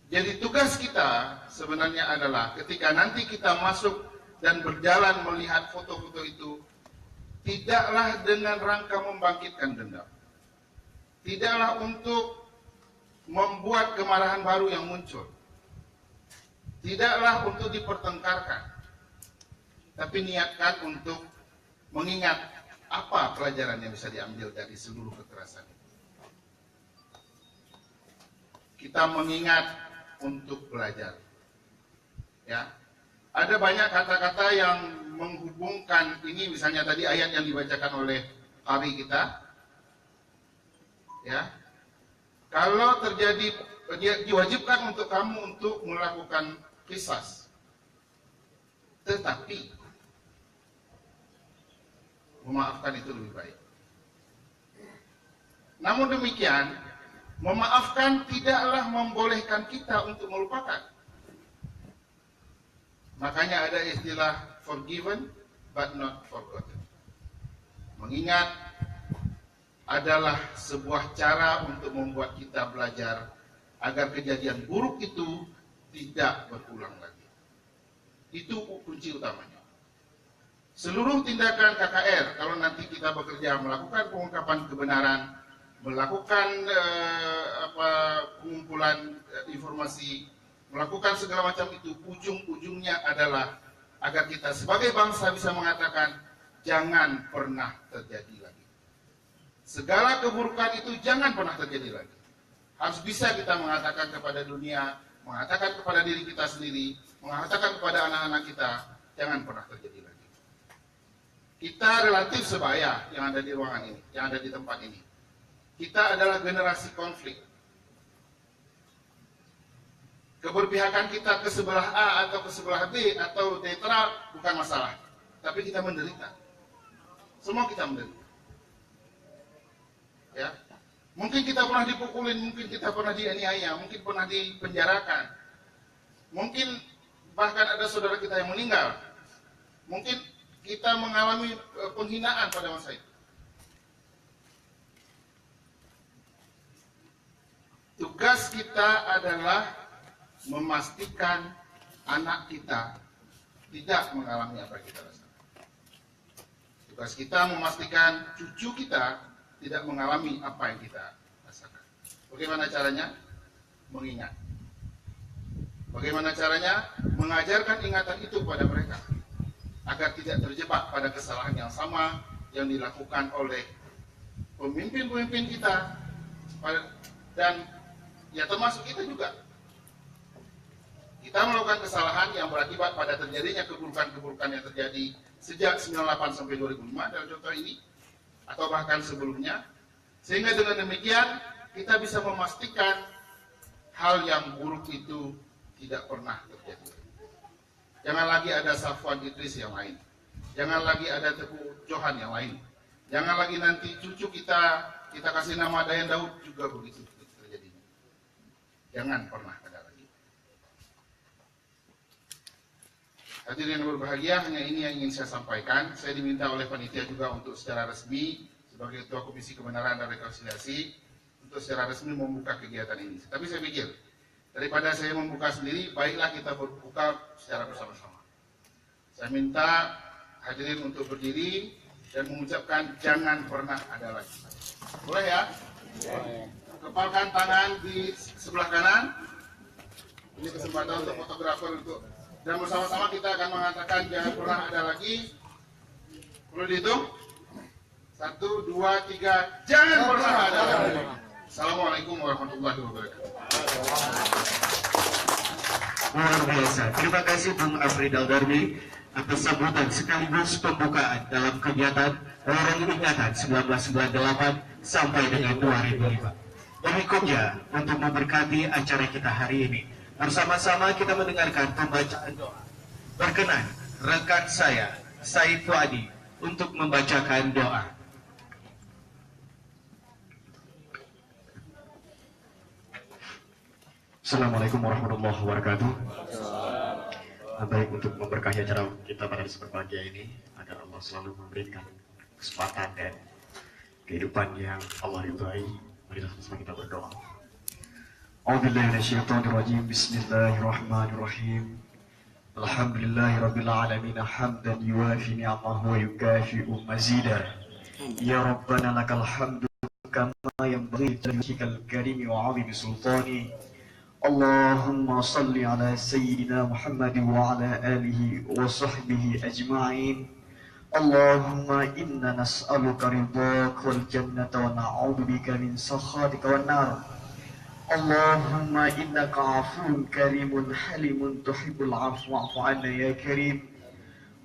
Speaker 10: Jadi tugas kita sebenarnya adalah ketika nanti kita masuk dan berjalan melihat foto-foto itu, tidaklah dengan rangka membangkitkan dendam. Tidaklah untuk membuat kemarahan baru yang muncul. Tidaklah untuk dipertengkarkan. Tapi niatkan untuk mengingat apa pelajaran yang bisa diambil dari seluruh kekerasan itu. kita mengingat untuk belajar. Ya, ada banyak kata-kata yang menghubungkan ini, misalnya tadi ayat yang dibacakan oleh qari kita. Ya, kalau terjadi, diwajibkan untuk kamu untuk melakukan qisas, tetapi memaafkan itu lebih baik. Namun demikian, memaafkan tidaklah membolehkan kita untuk melupakan. Makanya ada istilah forgiven but not forgotten. Mengingat adalah sebuah cara untuk membuat kita belajar agar kejadian buruk itu tidak berulang lagi. Itu kunci utamanya. Seluruh tindakan KKR, kalau nanti kita bekerja melakukan pengungkapan kebenaran, melakukan pengumpulan informasi, melakukan segala macam itu, ujung-ujungnya adalah agar kita sebagai bangsa bisa mengatakan jangan pernah terjadi lagi. Segala keburukan itu jangan pernah terjadi lagi. Harus bisa kita mengatakan kepada dunia, mengatakan kepada diri kita sendiri, mengatakan kepada anak-anak kita, jangan pernah terjadi lagi. Kita relatif sebaya yang ada di ruangan ini, yang ada di tempat ini. Kita adalah generasi konflik. Keberpihakan kita ke sebelah A atau ke sebelah B atau netral bukan masalah. Tapi kita menderita. Semua kita menderita. Ya. Mungkin kita pernah dipukulin, mungkin kita pernah dianiaya, mungkin pernah dipenjarakan. Mungkin bahkan ada saudara kita yang meninggal. Mungkin kita mengalami penghinaan pada masa itu. Tugas kita adalah memastikan anak kita tidak mengalami apa yang kita rasakan. Tugas kita memastikan cucu kita tidak mengalami apa yang kita rasakan. Bagaimana caranya? Mengingat. Bagaimana caranya? Mengajarkan ingatan itu kepada mereka agar tidak terjebak pada kesalahan yang sama yang dilakukan oleh pemimpin-pemimpin kita dan ya termasuk kita juga. Kita melakukan kesalahan yang berakibat pada terjadinya keburukan-keburukan yang terjadi sejak 98 sampai 2005 dalam contoh ini, atau bahkan sebelumnya, sehingga dengan demikian kita bisa memastikan hal yang buruk itu tidak pernah terjadi. Jangan lagi ada Safwan Idris yang lain, jangan lagi ada Teguh Johan yang lain, jangan lagi nanti cucu kita kasih nama Dayan Daud juga begitu terjadi. Jangan pernah ada lagi. Hadirin yang berbahagia, hanya ini yang ingin saya sampaikan. Saya diminta oleh panitia juga untuk secara resmi sebagai Ketua Komisi Kebenaran dan Rekonsiliasi untuk secara resmi membuka kegiatan ini. Tapi saya pikir daripada saya membuka sendiri, baiklah kita berbuka secara bersama-sama. Saya minta hadirin untuk berdiri dan mengucapkan jangan pernah ada lagi. Boleh ya? Boleh. Kepalkan tangan di sebelah kanan. Ini kesempatan untuk fotografer untuk, dan bersama-sama kita akan mengatakan jangan pernah ada lagi. Perlu dihitung? 1, 2, 3, jangan pernah ada lagi. Assalamualaikum warahmatullahi wabarakatuh.
Speaker 11: Luar biasa. Terima kasih Bung Afridal Darmi atas sambutan sekaligus pembukaan dalam kegiatan Lorong Ingatan 1998 sampai dengan 2005. Berikutnya, untuk memberkati acara kita hari ini, bersama-sama kita mendengarkan pembacaan doa. Berkenan rekan saya, Said Fuadi, untuk membacakan doa. Assalamualaikum warahmatullahi wabarakatuh. Baik, untuk memberkahi acara kita pada berbahagia ini, agar Allah selalu memberikan kesempatan dan kehidupan yang Allah ridhai. Mari sama kita berdoa. A'udzubillahi minasyaitonirrajim. Bismillahirrahmanirrahim. Alhamdulillahirabbil alamin hamdan yuwafi ni'amahu wa yukafi'u mazida. Ya Rabbana lakal hamdu kama yanbaghi li wajhikal karimi wa 'azimi sultani. Allahumma salli ala sayyidina Muhammad wa ala alihi wa sahbihi ajma'in. Allahumma inna nas'aluka ridhaka wal jannata wa na'udzubika min sakhatika wan nar.
Speaker 8: اللهم إنك عفو كريم حليم تحب العفو فاعف عنا يا كريم.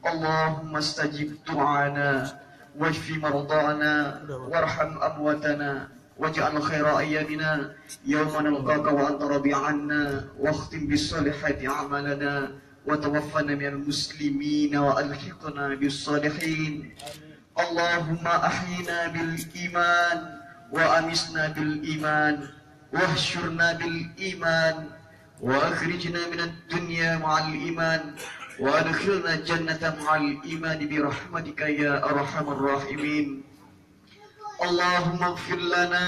Speaker 8: اللهم استجب دعانا واشف مرضانا وارحم أمواتنا واجعل خير أيامنا يوم نلقاك وأنت راضي عنا، واختم بالصالحات أعمالنا وتوفنا من المسلمين وألحقنا بالصالحين. اللهم أحينا بالإيمان وأمسنا بالإيمان واحشرنا بالإيمان وأخرجنا من الدنيا مع الإيمان وأدخلنا الجنة مع الإيمان برحمتك يا أرحم الراحمين. اللهم اغفر لنا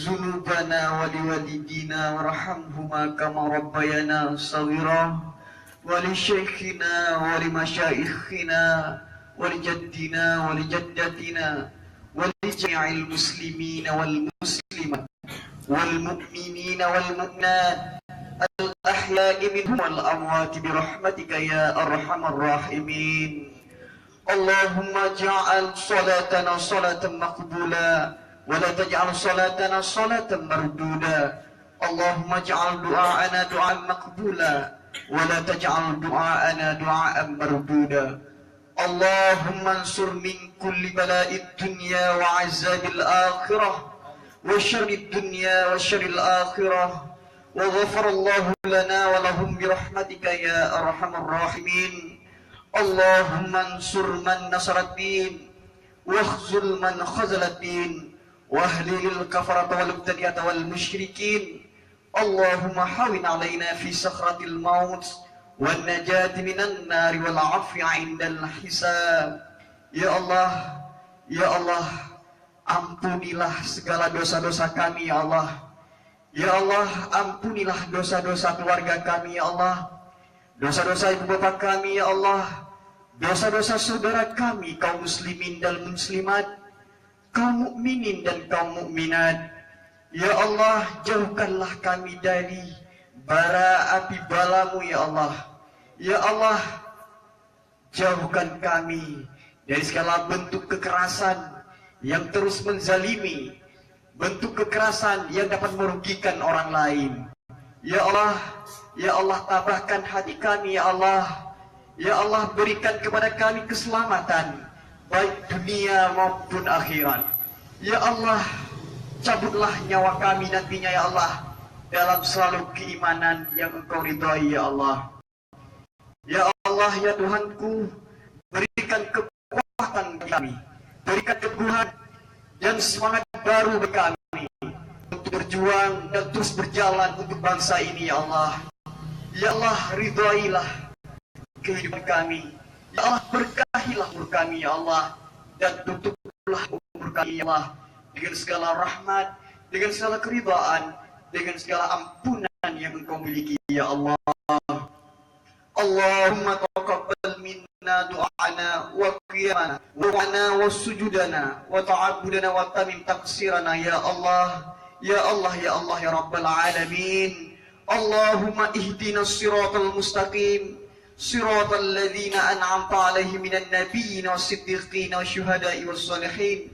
Speaker 8: ذنوبنا ولوالدينا وارحمهما كما ربيانا صغيرا، ولشيخنا ولمشايخنا ولجدنا ولجدتنا ولجميع المسلمين والمسلمات والمؤمنين والمؤمنات الأحياء منهم والأموات برحمتك يا أرحم الراحمين. اللهم اجعل صلاتنا صلاة مقبولة ولا تجعل صلاتنا صلاة مردودة. اللهم اجعل دعاءنا دعاء مقبولا ولا تجعل دعاءنا دعاء مردودا. اللهم انصر من كل بلاء الدنيا وعذاب الآخرة وشر الدنيا وشر الآخرة، وغفر الله لنا ولهم برحمتك يا أرحم الراحمين. اللهم انصر من نصر الدين واخذل من خذل الدين واهلل الكفرة والمبتدعة والمشركين. اللهم حاول علينا في سخرة الموت والنجاة من النار والعفو عند الحساب. Ya Allah, Ya Allah, ampunilah segala dosa-dosa kami ya Allah. Ya Allah, ampunilah dosa-dosa keluarga kami ya Allah, dosa-dosa ibu bapa kami ya Allah, dosa-dosa saudara kami kaum muslimin dan muslimat, kaum mukminin dan kaum mukminat. Ya Allah, jauhkanlah kami dari bara api balamu ya Allah. Ya Allah, jauhkan kami dari segala bentuk kekerasan yang terus menzalimi, bentuk kekerasan yang dapat merugikan orang lain. Ya Allah, Ya Allah, tabahkan hati kami ya Allah. Ya Allah, berikan kepada kami keselamatan baik dunia maupun akhirat. Ya Allah, cabutlah nyawa kami nantinya ya Allah dalam selalu keimanan yang Engkau ridhai ya Allah. Ya Allah, ya Tuhanku, berikan kekuatan kami, berikan keteguhan dan semangat baru bagi kami untuk berjuang dan terus berjalan untuk bangsa ini ya Allah. Ya Allah, ridhailah kehidupan kami. Ya Allah, berkahilah umur kami ya Allah, dan tutuplah umur kami ya Allah dengan segala rahmat, dengan segala keridhaan, dengan segala ampunan yang Engkau miliki ya Allah. Allahumma taqabbal minna du'ana wa qiyamana wa wa'ana wa sujudana wa ta'abudana wa tamim taqsirana ya Allah. Ya Allah, Ya Allah, Ya Rabbal Alamin. Allahumma ihdinas siratal mustaqim, siratal ladzina an'amta alaihim minan nabiyyin was-siddiqin wasyuhada'i was-salihin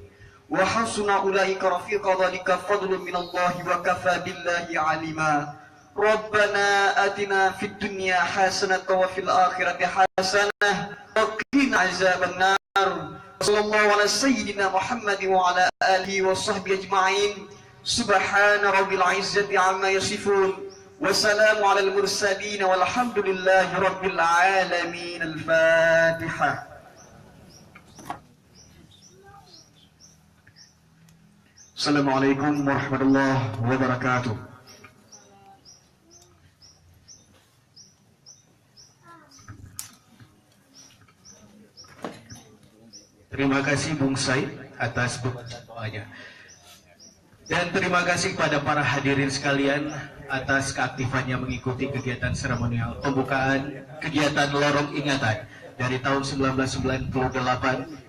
Speaker 8: wa hasuna ulaika rafiqa, dzalika fadlun minallahi wa kafa billahi alima. Rabbana atina fid dunya hasanatan wa fil akhirati hasanah wa qina azabannar. Sallallahu ala sayyidina Muhammad wa ala alihi wa sahbihi ajma'in. Subhana rabbil izzati amma yasifun wa salamun alal mursalin walhamdulillahi rabbil alamin. Al-Fatihah. Assalamualaikum warahmatullahi wabarakatuh.
Speaker 7: Terima kasih Bung Said atas doanya. Dan terima kasih kepada para hadirin sekalian atas keaktifannya mengikuti kegiatan seremonial pembukaan kegiatan Lorong Ingatan dari tahun 1998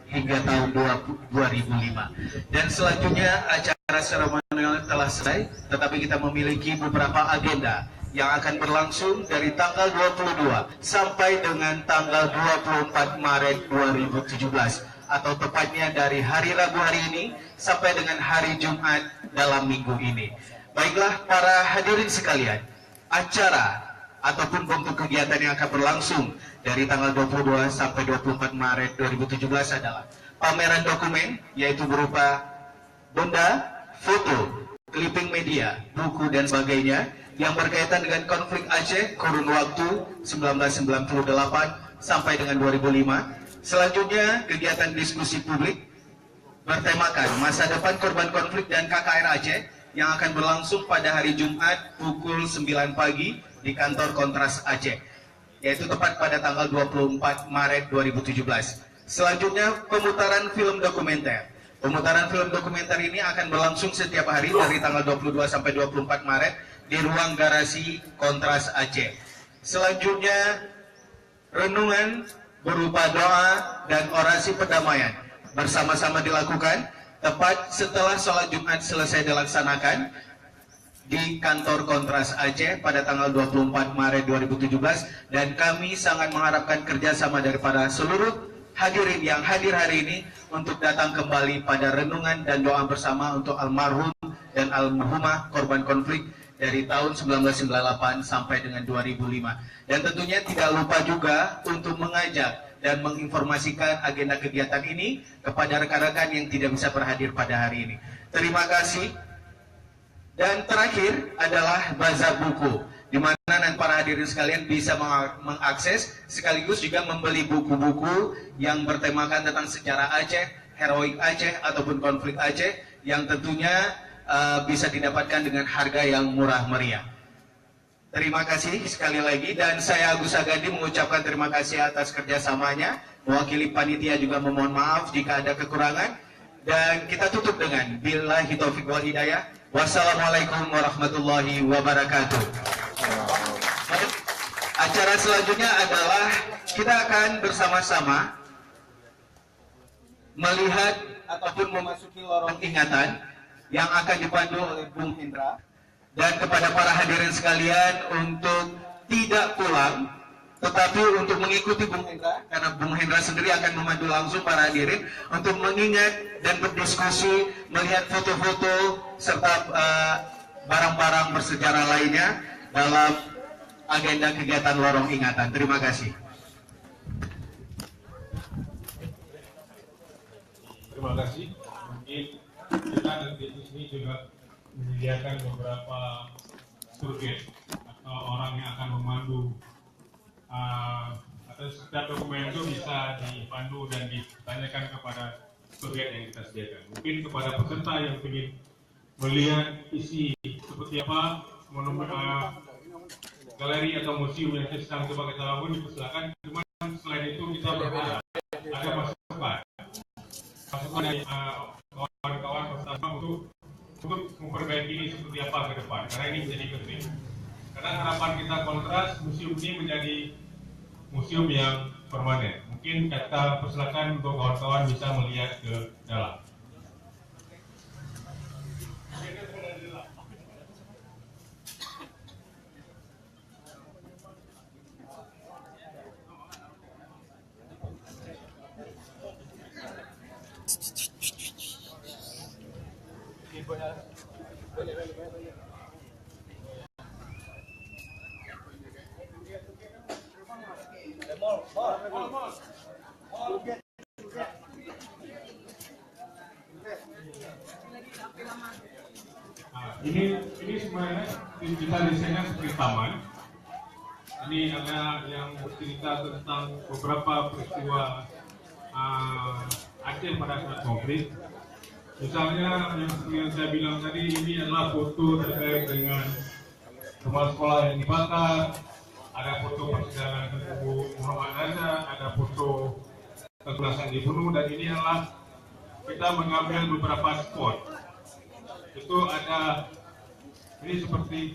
Speaker 7: hingga tahun 2005. Dan selanjutnya acara seremonial telah selesai, tetapi kita memiliki beberapa agenda yang akan berlangsung dari tanggal 22 sampai dengan tanggal 24 Maret 2017. Atau tepatnya dari hari Rabu hari ini sampai dengan hari Jumat dalam minggu ini. Baiklah para hadirin sekalian, acara ataupun bentuk kegiatan yang akan berlangsung dari tanggal 22 sampai 24 Maret 2017 adalah pameran dokumen, yaitu berupa benda, foto, clipping media, buku dan sebagainya yang berkaitan dengan konflik Aceh kurun waktu 1998 sampai dengan 2005. Selanjutnya kegiatan diskusi publik bertemakan masa depan korban konflik dan KKR Aceh yang akan berlangsung pada hari Jumat pukul 9 pagi di kantor Kontras Aceh, yaitu tepat pada tanggal 24 Maret 2017. Selanjutnya pemutaran film dokumenter. Pemutaran film dokumenter ini akan berlangsung setiap hari dari tanggal 22 sampai 24 Maret di ruang garasi Kontras Aceh. Selanjutnya renungan berupa doa dan orasi perdamaian bersama-sama dilakukan tepat setelah sholat Jumat selesai dilaksanakan di kantor Kontras Aceh pada tanggal 24 Maret 2017, dan kami sangat mengharapkan kerjasama daripada seluruh hadirin yang hadir hari ini untuk datang kembali pada renungan dan doa bersama untuk almarhum dan almarhumah korban konflik dari tahun 1998 sampai dengan 2005. Dan tentunya tidak lupa juga untuk mengajak dan menginformasikan agenda kegiatan ini kepada rekan-rekan yang tidak bisa berhadir pada hari ini. Terima kasih. Dan terakhir adalah bazar buku, di mana nanti para hadirin sekalian bisa mengakses sekaligus juga membeli buku-buku yang bertemakan tentang sejarah Aceh, heroik Aceh ataupun konflik Aceh yang tentunya bisa didapatkan dengan harga yang murah meriah. Terima kasih sekali lagi, dan saya Agus Agandi mengucapkan terima kasih atas kerjasamanya. Mewakili panitia juga memohon maaf jika ada kekurangan, dan kita tutup dengan billahi taufiq wal hidayah. Wassalamualaikum warahmatullahi wabarakatuh. Acara selanjutnya adalah kita akan bersama-sama melihat ataupun memasuki lorong ingatan yang akan dipandu oleh Bung Hendra. Dan kepada para hadirin sekalian untuk tidak pulang, tetapi untuk mengikuti Bung Hendra, karena Bung Hendra sendiri akan memandu langsung para hadirin untuk mengingat dan berdiskusi, melihat foto-foto serta barang-barang bersejarah lainnya dalam agenda kegiatan lorong ingatan. Terima kasih.
Speaker 4: Terima kasih. Mungkin kita di sini juga menyediakan beberapa survei atau orang yang akan memandu atau setiap dokumen itu bisa dipandu dan ditanyakan kepada survei yang kita sediakan. Mungkin kepada peserta yang ingin melihat isi seperti apa galeri atau museum yang sedang coba kita bangun, dipersilakan. Cuma selain itu kita berharap ada masukan dari kawan-kawan bersama untuk memperbaiki ini seperti apa ke depan, karena ini menjadi penting. Karena harapan kita Kontras, museum ini menjadi museum yang permanen. Mungkin kita persilakan untuk kawan-kawan bisa melihat ke dalam. Ini sebenarnya kita desainnya seperti taman. Ini ada yang bercerita tentang beberapa peristiwa Aceh pada saat konflik. Misalnya yang saya bilang tadi, ini adalah foto terkait dengan rumah sekolah yang dibakar, ada foto persidangan Tubuh Muhammad Hatta, ada foto kekerasan dibunuh, dan ini adalah kita mengambil beberapa spot. Itu ada, ini seperti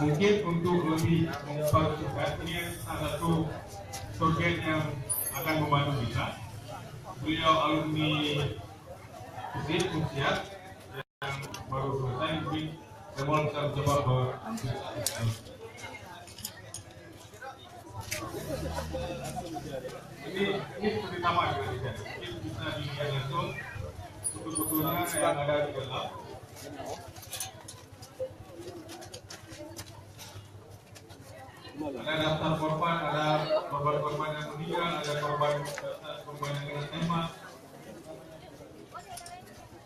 Speaker 4: mungkin untuk lebih mempercepat, ini salah satu target yang akan membantu kita. Beliau alumni FISIP Unsiat yang baru selesai, mungkin semua bisa mencoba ini seperti taman juga tidak, mungkin bisa dilihat langsung foto-fotonya yang ada di dalam. Ada daftar korban, ada korban-korban yang meninggal, ada korban yang kena tembak,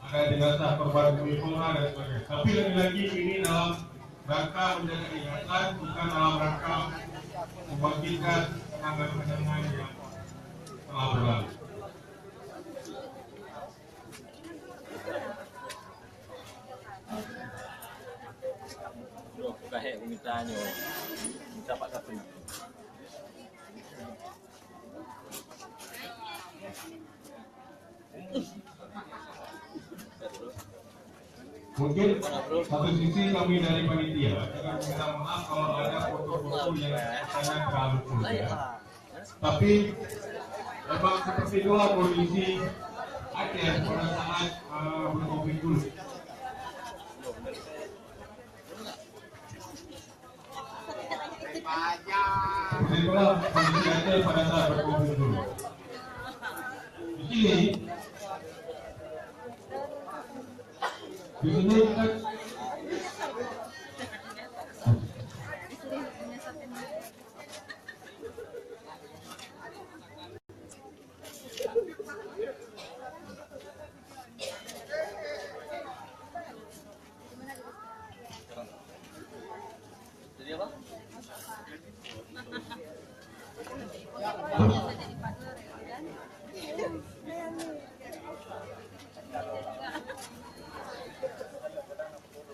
Speaker 4: ada jenazah korban Polra dan sebagainya. Tapi lagi-lagi ini dalam rangka menjaga ingatan, bukan dalam rangka membangkitkan kenangan-kenangan yang telah berlalu.
Speaker 3: Kahit mintanya, minta Pak Kapten.
Speaker 4: Mungkin satu sisi kami dari panitia akan minta maaf kalau ada foto-foto yang sangat terlalu vulgar. Tapi memang seperti itulah kondisi Aceh pada saat berkopi dulu. Seperti itulah kondisi Aceh pada saat berkopi dulu. Di sini kita
Speaker 3: Jadi apa?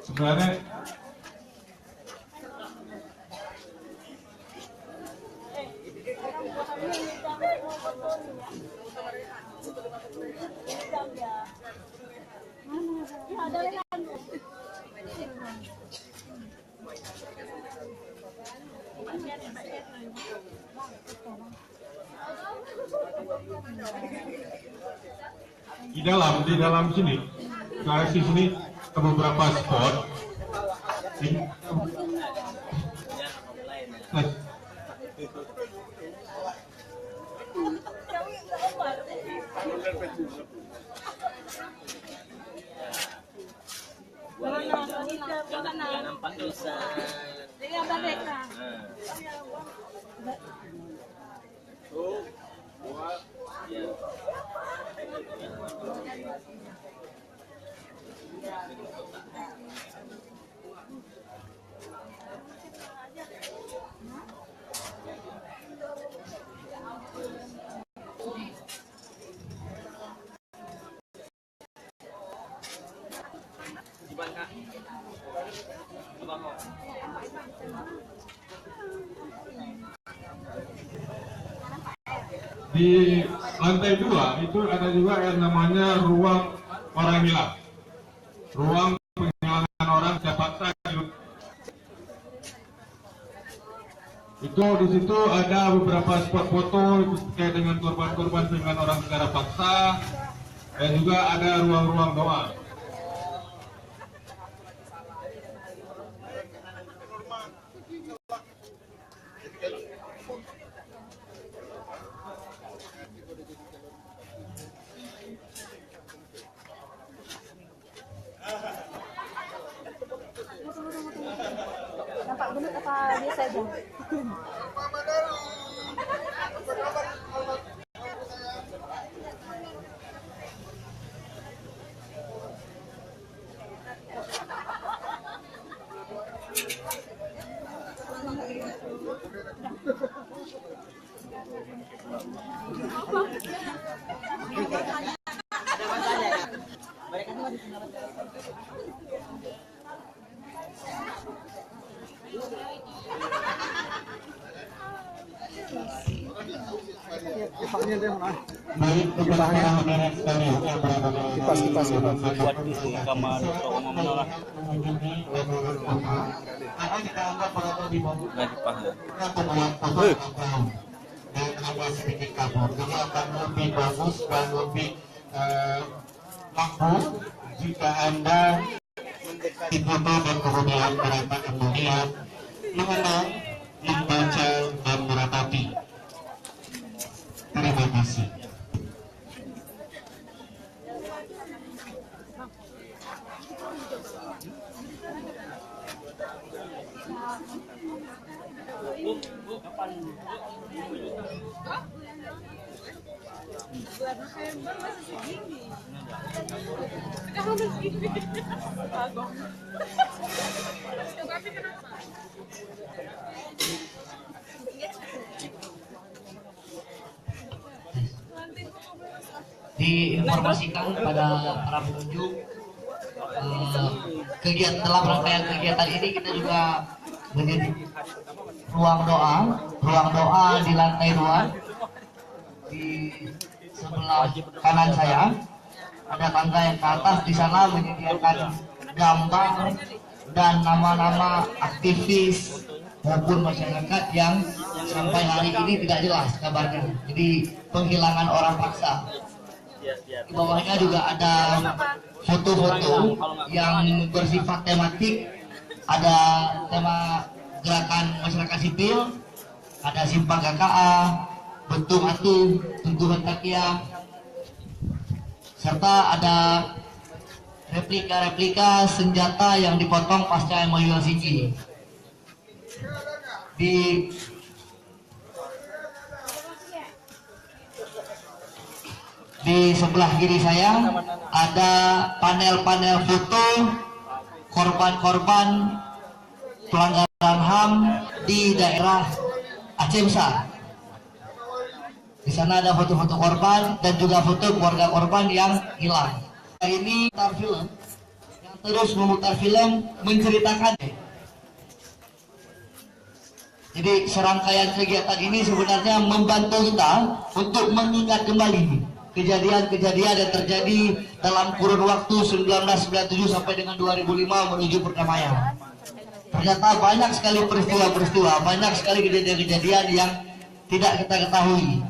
Speaker 4: sebenarnya di dalam sini ke sini ke beberapa spot ini,
Speaker 3: Jangan nampak dosa.
Speaker 4: di lantai 2 itu ada juga yang namanya ruang orang hilang, ruang penghilangan orang Jakarta. Itu di situ ada beberapa spot foto terkait dengan korban-korban penghilangan orang secara paksa, dan juga ada ruang-ruang doa.
Speaker 6: Nampak gunung apa biasa aja?
Speaker 5: Kipas.
Speaker 2: Buat itu kamar rumah menolak. Nggak dipaham.
Speaker 10: Dan ada sedikit kabur, ini akan lebih bagus dan lebih makbul jika Anda mendekati foto dan kemudian mereka kemudian mengenal, membaca dan meratapi. Terima kasih.
Speaker 6: Thank you. November masih segini. Kalau segini. Agong. Tapi kenapa?
Speaker 12: Diinformasikan kepada para pengunjung kegiatan dalam rangkaian kegiatan ini kita juga menjadi ruang doa di lantai 2 di sebelah kanan saya ada tangga yang ke atas. Di sana menyediakan gambar dan nama-nama aktivis maupun masyarakat yang sampai hari ini tidak jelas kabarnya, jadi penghilangan orang paksa. Di bawahnya juga ada foto-foto yang bersifat tematik, ada tema gerakan masyarakat sipil, ada simpang KKA, bentuk atu, tuntunan takia, serta ada replika-replika senjata yang dipotong pasca MOU LCG. Di sebelah kiri saya ada panel-panel foto korban-korban pelanggaran HAM di daerah Aceh Besar. Di sana ada foto-foto korban dan juga foto keluarga korban yang hilang. Hari ini memutar film yang terus memutar film menceritakannya. Jadi serangkaian kegiatan ini sebenarnya membantu kita untuk mengingat kembali kejadian-kejadian yang terjadi dalam kurun waktu 1997 sampai dengan 2005 menuju perdamaian. Ternyata banyak sekali peristiwa-peristiwa, banyak sekali kejadian-kejadian yang tidak kita ketahui.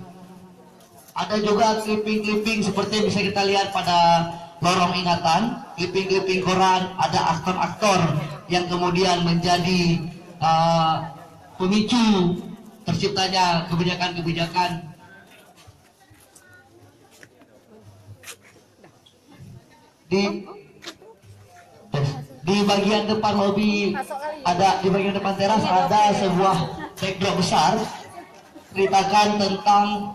Speaker 12: Ada juga clipping-clipping seperti yang bisa kita lihat pada lorong ingatan, clipping-clipping koran, ada aktor-aktor yang kemudian menjadi pemicu terciptanya kebijakan-kebijakan. Di bagian depan lobi ada, di bagian depan teras ada sebuah backdrop besar ceritakan tentang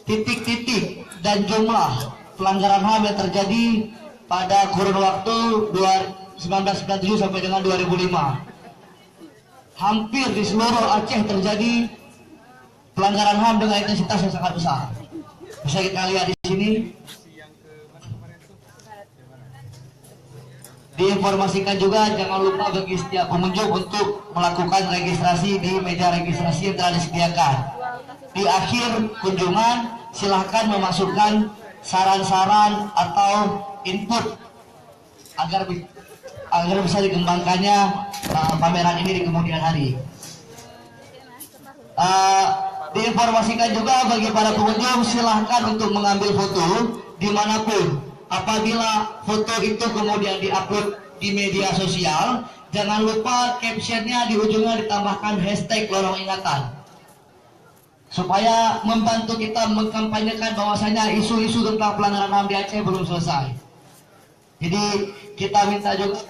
Speaker 12: titik-titik dan jumlah pelanggaran HAM yang terjadi pada kurun waktu 1997 sampai dengan 2005. Hampir di seluruh Aceh terjadi pelanggaran HAM dengan intensitas yang sangat besar. Bisa kita lihat di sini. Diinformasikan juga jangan lupa bagi setiap pengunjung untuk melakukan registrasi di meja registrasi yang telah disediakan. Di akhir kunjungan silahkan memasukkan saran-saran atau input agar bisa dikembangkannya pameran ini di kemudian hari. Diinformasikan juga bagi para pengunjung silahkan untuk mengambil foto dimanapun. Apabila foto itu kemudian diupload di media sosial, jangan lupa captionnya di ujungnya ditambahkan hashtag lorong ingatan, supaya membantu kita mengkampanyekan bahwasanya isu-isu tentang pelanggaran HAM di Aceh belum selesai. Jadi kita minta juga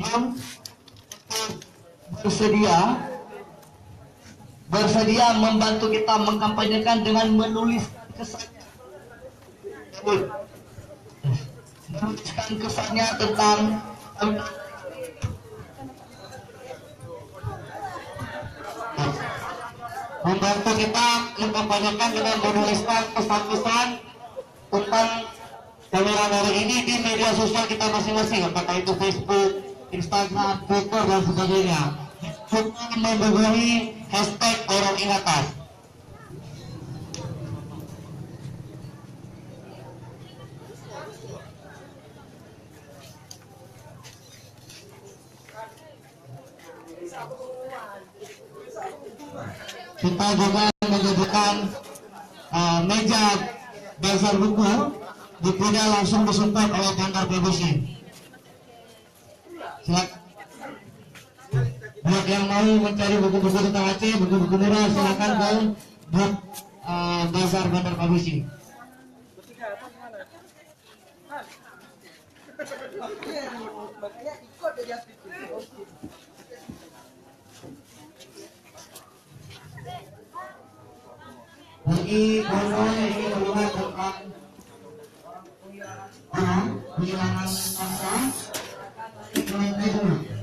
Speaker 12: yang bersedia membantu kita mengkampanyekan dengan menuliskan kesannya tentang membantu kita mengkampanyekan dengan menuliskan pesan-pesan tentang pameran hari ini di media sosial kita masing-masing, apakah itu Facebook, Instagram, Twitter dan sebagainya. Semua membawahi hashtag lorong ingatan. Kita juga menjadikan meja bazar buku bukunya langsung disupport oleh kantor PBC. Silakan. Buat yang mau mencari buku-buku tentang Aceh, buku-buku murah, silakan ke buat bazar kantor PBC. bagi kawan-kawan yang ingin melihat tentang kehilangan masa di lantai 2.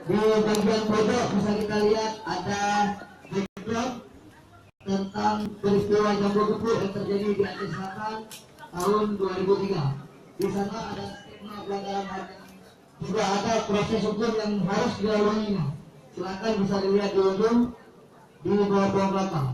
Speaker 12: Di bagian pojok bisa kita lihat ada backdrop tentang peristiwa Jambu Gebuk yang terjadi di Aceh Selatan tahun 2003. Di sana ada stigma pelanggaran HAM, juga ada proses hukum yang harus dilaluinya. Silakan bisa dilihat di ujung di bawah belakang.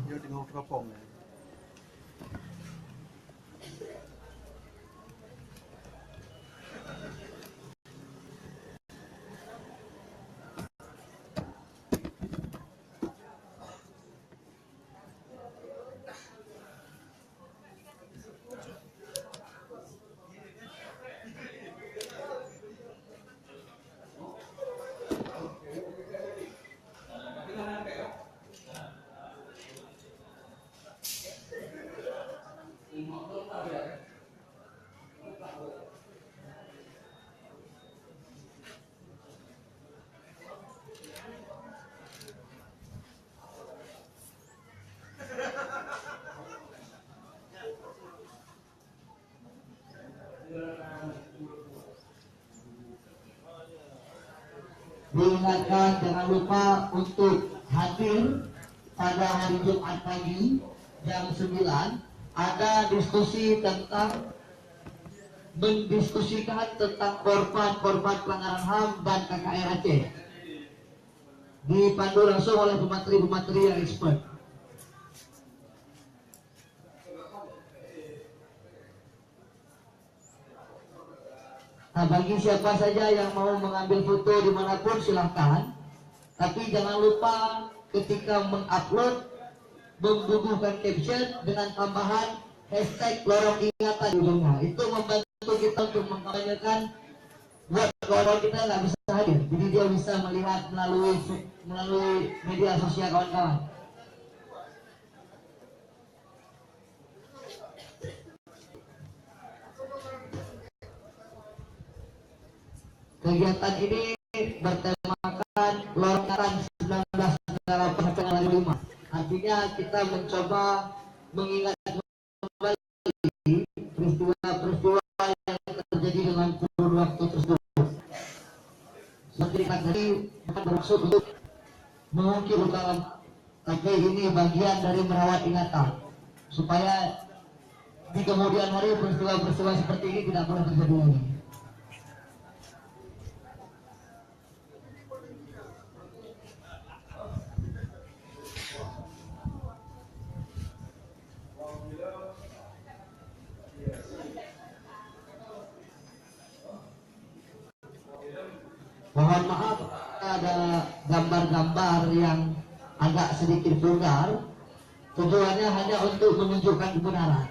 Speaker 12: Diingatkan jangan lupa untuk hadir pada hari Jumat pagi jam 9. Ada diskusi tentang mendiskusikan tentang korban pelanggaran HAM dan KKR Aceh. Dipandu langsung oleh pemateri-pemateri yang expert. Nah, bagi siapa saja yang mau mengambil foto dimanapun silahkan. Tapi jangan lupa ketika mengupload membubuhkan caption dengan tambahan hashtag lorong ingatan di ujungnya. Itu membantu kita untuk mengkampanyekan buat kawan-kawan kita nggak bisa hadir. Jadi dia bisa melihat melalui media sosial kawan-kawan. Kegiatan ini bertemakan lorong ingatan 1998. Artinya kita mencoba mengingat kembali peristiwa-peristiwa yang terjadi dalam kurun waktu tersebut. Seperti tadi bukan bermaksud untuk mengungkir luka, tapi ini bagian dari merawat ingatan supaya di kemudian hari peristiwa-peristiwa seperti ini tidak pernah terjadi lagi. Mohon maaf ada gambar-gambar yang agak sedikit vulgar. Tujuannya hanya untuk menunjukkan kebenaran.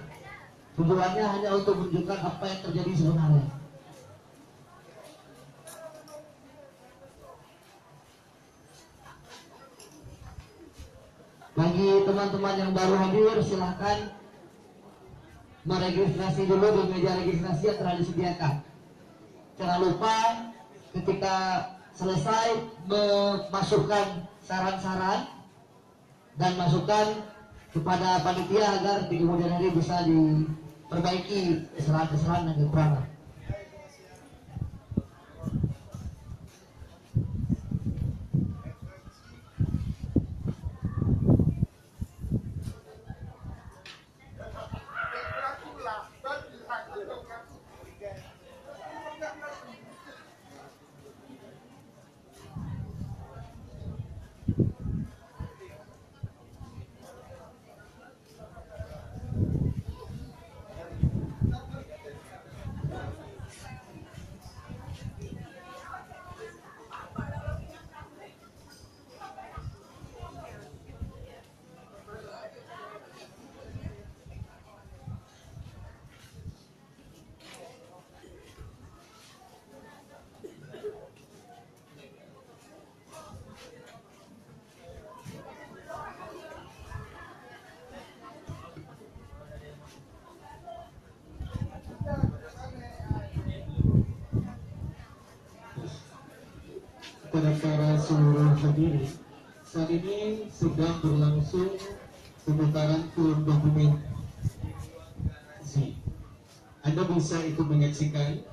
Speaker 12: Tujuannya hanya untuk menunjukkan apa yang terjadi sebenarnya. Bagi teman-teman yang baru hadir, silahkan meregistrasi dulu di meja registrasi yang telah disediakan. Jangan lupa ketika selesai memasukkan saran-saran dan masukan kepada panitia agar di kemudian hari bisa diperbaiki kesalahan-kesalahan dan kekurangan.
Speaker 1: berdiri, saat ini sedang berlangsung pemutaran film dokumentasi. Anda bisa ikut menyaksikan.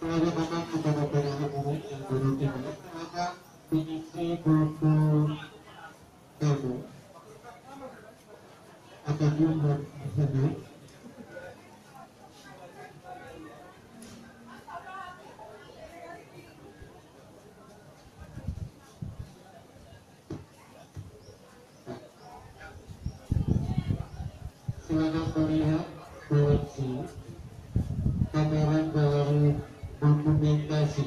Speaker 13: Sebagai memang kepada penyelenggara umum yang baru ini, maka mengisi buku demo ataupun tersebut silakan melihat koleksi kamera dari dokumentasi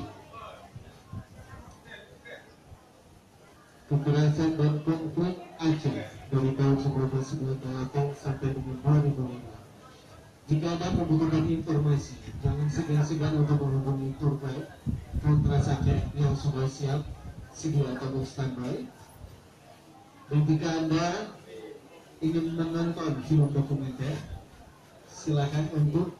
Speaker 13: kekerasan dan konflik Aceh dari tahun 1998 sampai dengan 2005. Jika ada membutuhkan informasi, jangan segan-segan untuk menghubungi tour guide Kontras Aceh yang sudah siap sedia atau standby. Dan jika Anda ingin menonton film dokumenter, silakan untuk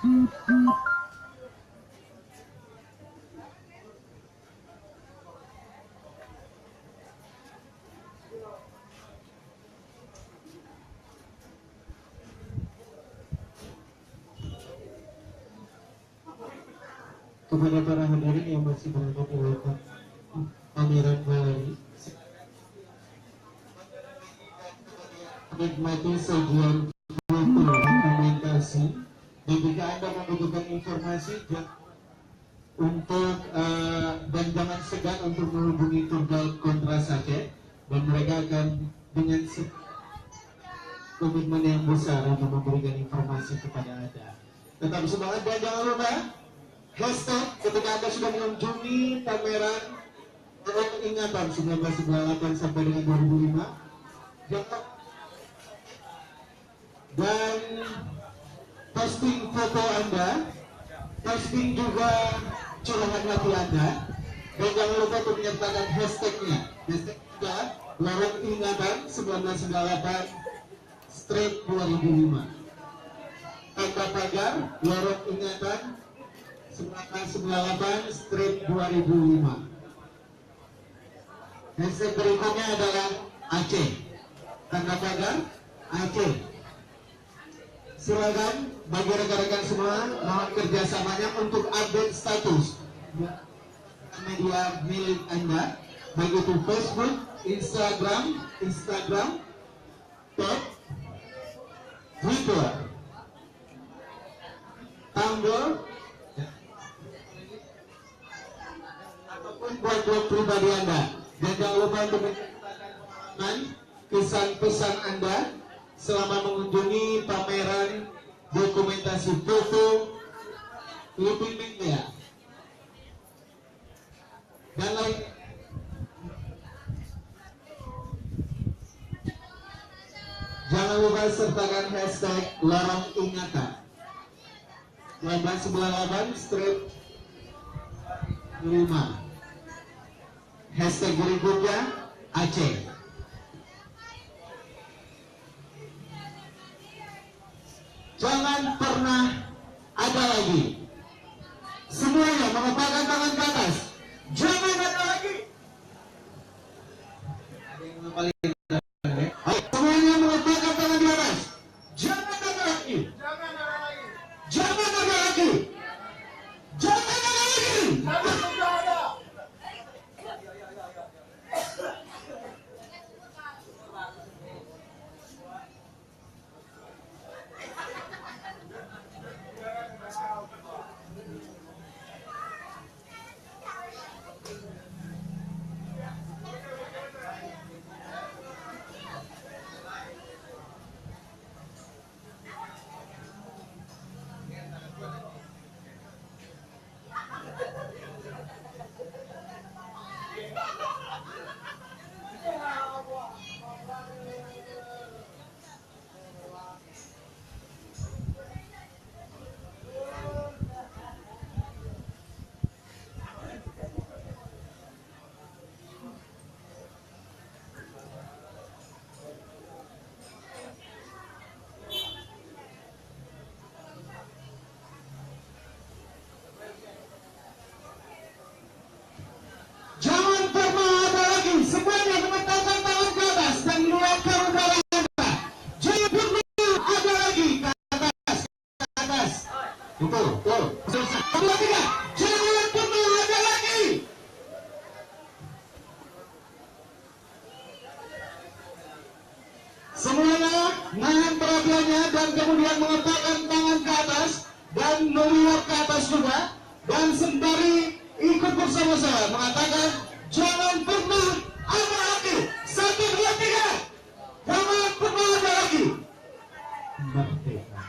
Speaker 13: Kepada para hadirin yang masih berada di lokasi pameran galeri, menikmati sajian foto dokumentasi. Dan jika Anda membutuhkan informasi untuk dan jangan segan untuk menghubungi Tour Guide Kontras Aceh, dan mereka akan dengan komitmen yang besar untuk memberikan informasi kepada Anda. Tetap semangat dan jangan lupa hashtag ketika Anda sudah mengunjungi pameran ingatan 1998 sampai dengan 2005, dan posting foto Anda, posting juga curahan hati Anda, dan jangan lupa untuk menyertakan hashtagnya. Hashtag juga Lorong Ingatan 1998/2005. Tanda pagar Lorong Ingatan 1998/2005. Hashtag berikutnya adalah Aceh. Tanda pagar Aceh. Silakan bagi rekan-rekan semua, mohon kerjasamanya untuk update status media milik Anda, baik itu Facebook, Instagram, TikTok, Twitter, Tumblr, ataupun blog pribadi Anda. Dan jangan lupa untuk menyampaikan kesan-pesan Anda selama mengunjungi pameran dokumentasi foto Living Media dan lain. Jangan lupa sertakan hashtag Lorong Ingatan 1998/5. Hashtag berikutnya Aceh. Jangan pernah ada lagi. Semuanya mengepalkan tangan ke atas. Jangan ada lagi. Semuanya mengepalkan tangan di atas. Jangan ada lagi. Jangan ada lagi. Jangan ada lagi. Jangan pernah ada lagi. Semuanya mengepalkan tangan ke atas dan mengeluarkan udara Anda. Jangan pernah ada lagi ke atas, ke atas. Betul. Kedua tiga. Jangan pernah ada lagi. Semuanya nahan perhatiannya dan kemudian mengepalkan tangan ke atas dan melihat ke atas juga, dan sembari ikut bersama saya mengatakan jangan pernah ada lagi. 1, 2, 3. Jangan pernah ada lagi. Merdeka.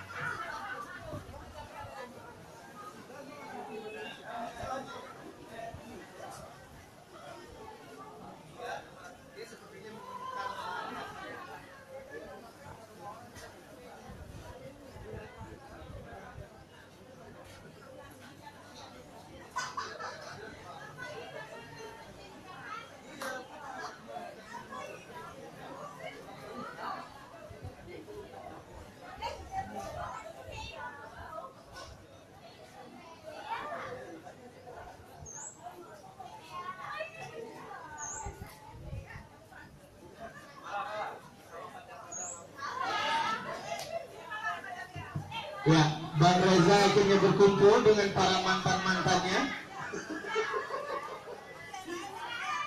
Speaker 1: Ya, Bang Reza akhirnya berkumpul dengan para mantan-mantannya.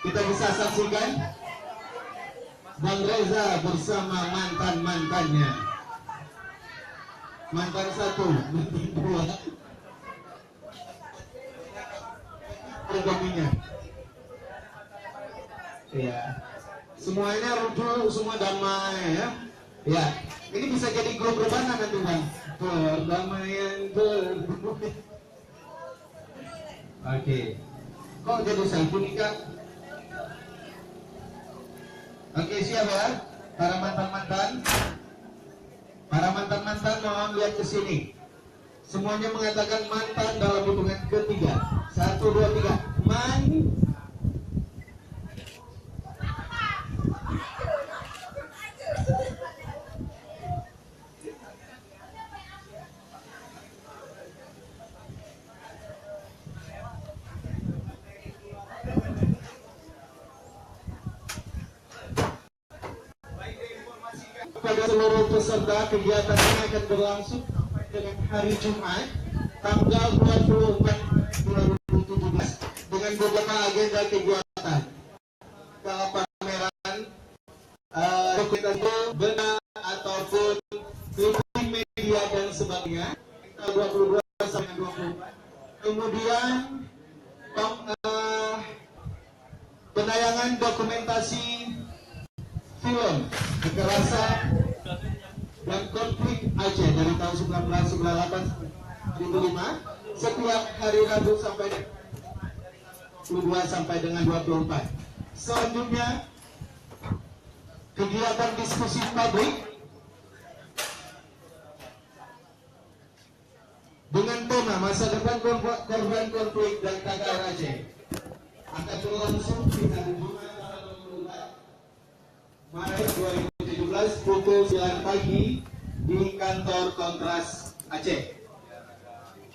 Speaker 1: Kita bisa saksikan Bang Reza bersama mantan-mantannya. Mantan satu, mantan dua. Programnya. Ya. Semuanya rujuk, semua damai ya. Ya, ini bisa jadi grup rebahan nanti Bang. Perdamaian berdamai. Oke. Kok jadi selfie nih Kak? Oke, siap ya? Para mantan-mantan. Para mantan-mantan mohon lihat ke sini. Semuanya mengatakan mantan dalam hitungan ketiga. 1, 2, 3. Kepada seluruh peserta, kegiatan ini akan berlangsung dengan hari Jumat tanggal 24 2017 dengan beberapa agenda kegiatan kalau pameran dokumentasi benar ataupun clipping media dan sebagainya tanggal 22 sampai 24. Kemudian penayangan dokumentasi film kekerasan dan konflik Aceh dari tahun 1998 2005 setiap hari Rabu sampai 22 sampai dengan 24. Selanjutnya kegiatan diskusi publik dengan tema masa depan korban konflik dan KKR Aceh akan berlangsung di hari Jumat Maret 2017 pukul 9 pagi di kantor Kontras Aceh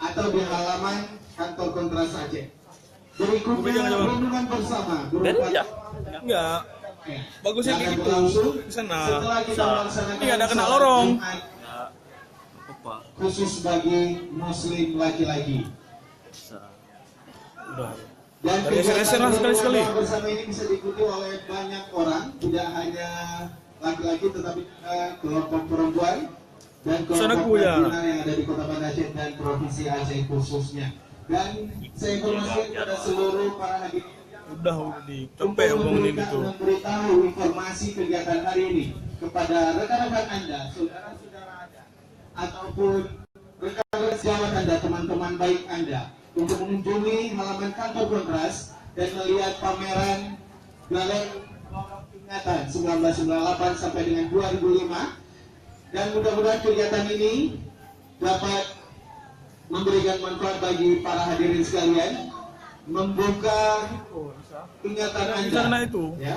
Speaker 1: atau di halaman kantor Kontras Aceh. Berikutnya renungan bersama berupa
Speaker 14: enggak bagusnya kayak gitu di sana.
Speaker 1: Setelah kita melaksanakan
Speaker 14: ini ada kena lorong
Speaker 1: khusus bagi muslim laki-laki.
Speaker 14: Udah.
Speaker 1: Dan
Speaker 14: kegiatan sekali-sekali
Speaker 1: bersama ini bisa diikuti oleh banyak orang, tidak hanya laki-laki tetapi kelompok perempuan dan kelompok pimpinan yang ada di Kota Banda Aceh dan Provinsi Aceh khususnya. Dan saya informasikan kepada seluruh para hadirin
Speaker 14: udah di tempe ngomongin itu
Speaker 1: memberitahu informasi kegiatan hari ini kepada rekan-rekan Anda, saudara-saudara Anda ataupun rekan-rekan sejawat Anda, teman-teman baik Anda untuk mengunjungi halaman kantor Kontras dan melihat pameran galeri ingatan 1998 sampai dengan 2005 dan mudah-mudahan kegiatan ini dapat memberikan manfaat bagi para hadirin sekalian, membuka ingatan Anda ya.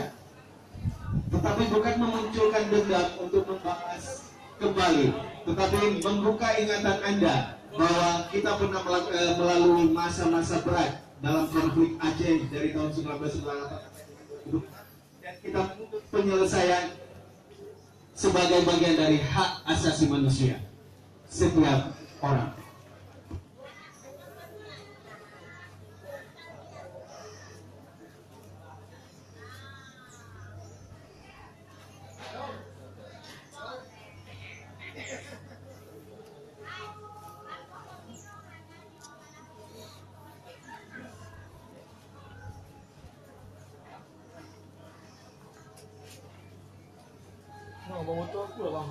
Speaker 1: Tetapi bukan memunculkan dendam untuk membahas kembali, tetapi membuka ingatan Anda bahwa kita pernah melalui masa-masa berat dalam konflik Aceh dari tahun 1998 dan kita menuntut penyelesaian sebagai bagian dari hak asasi manusia setiap orang.
Speaker 14: bawa motor aku lah bang.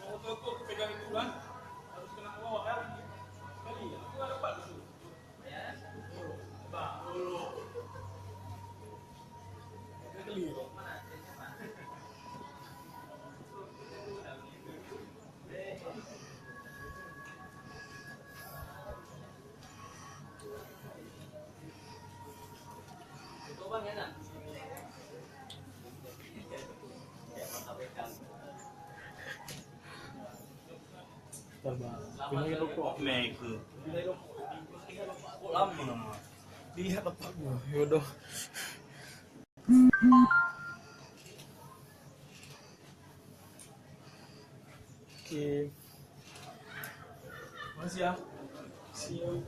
Speaker 14: Motor aku pegang itu kan, harus kena ke bawah kan. Kali, aku nggak dapat itu. Bang, dulu. Kali. Lihat apa gua, yaudah. Oke. Makasih ya. See you.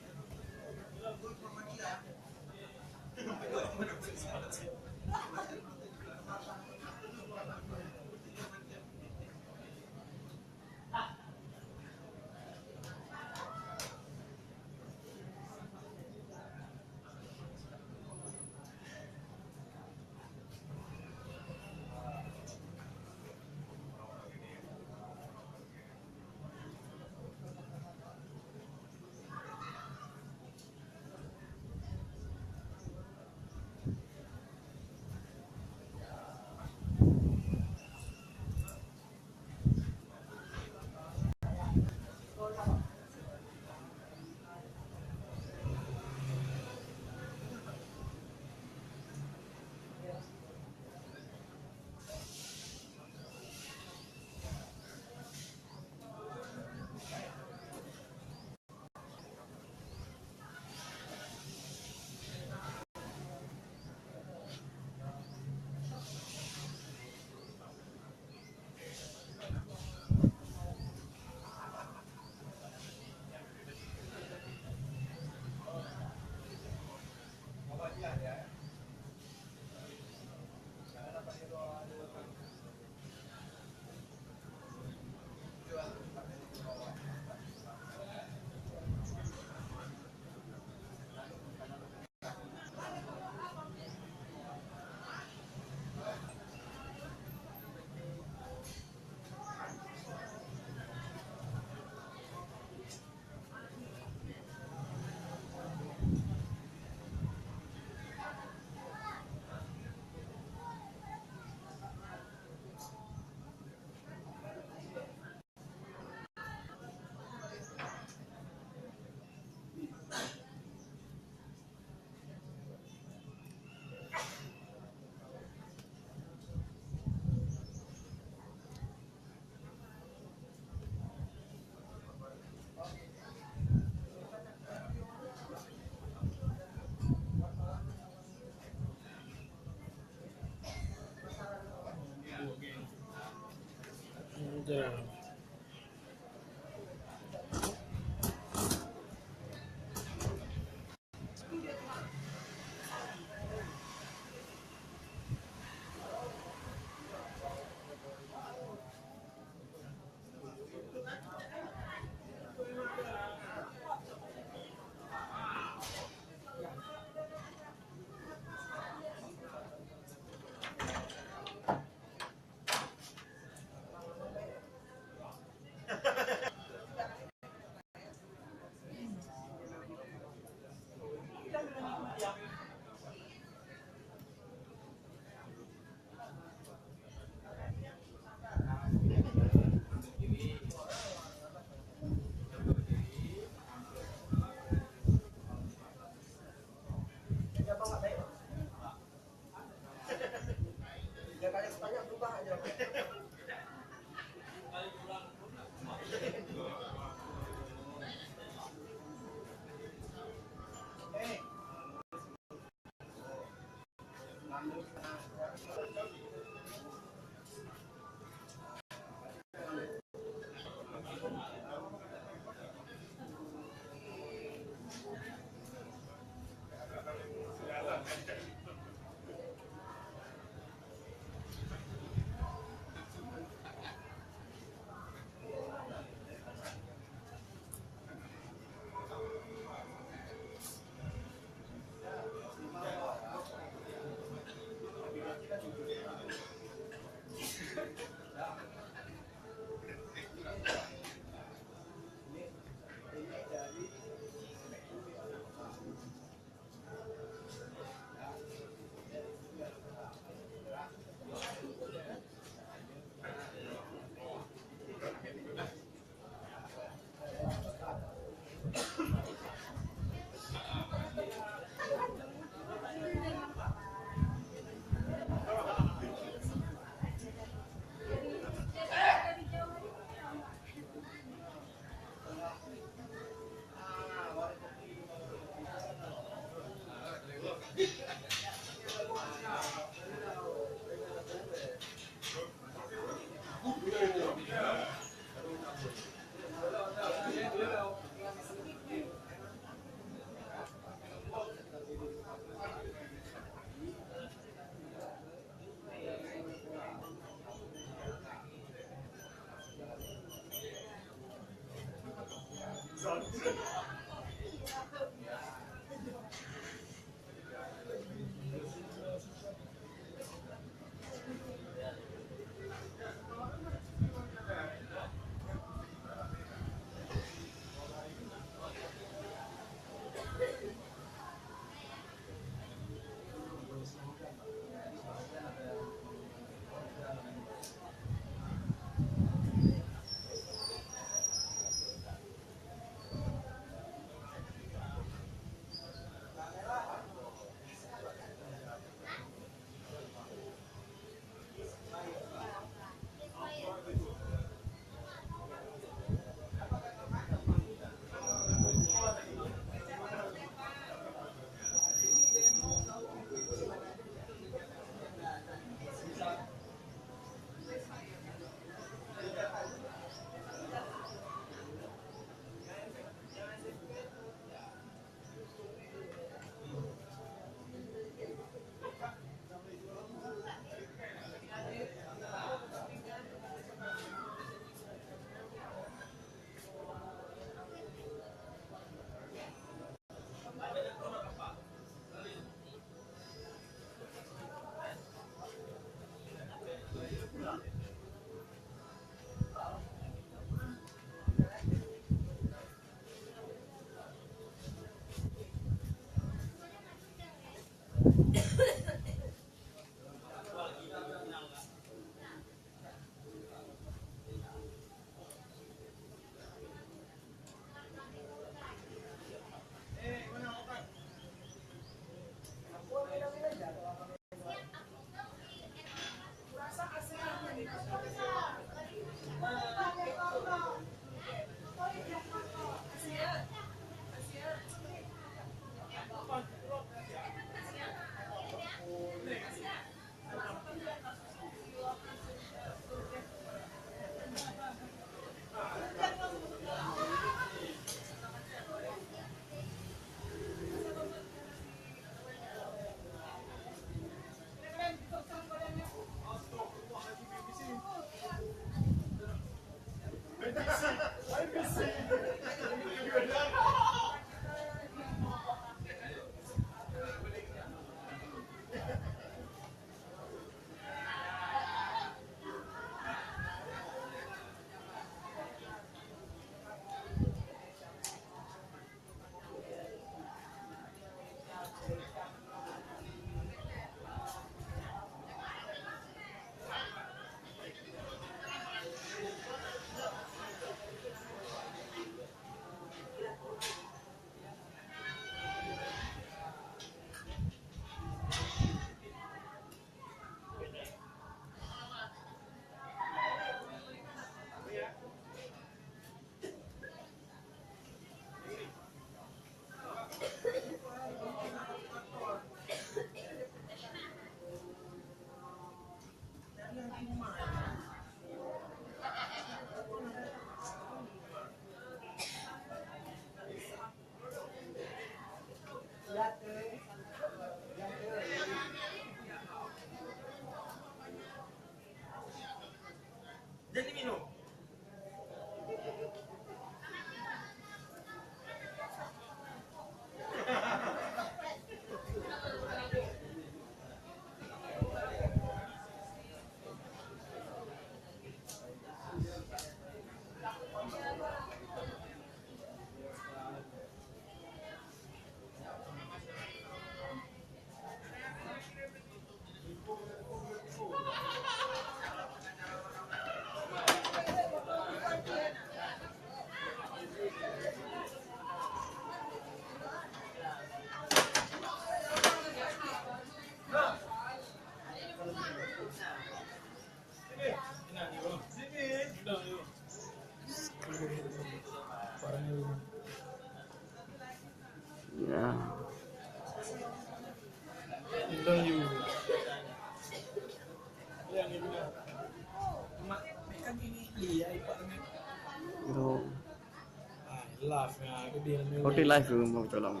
Speaker 5: Hotel live ke mau tolong.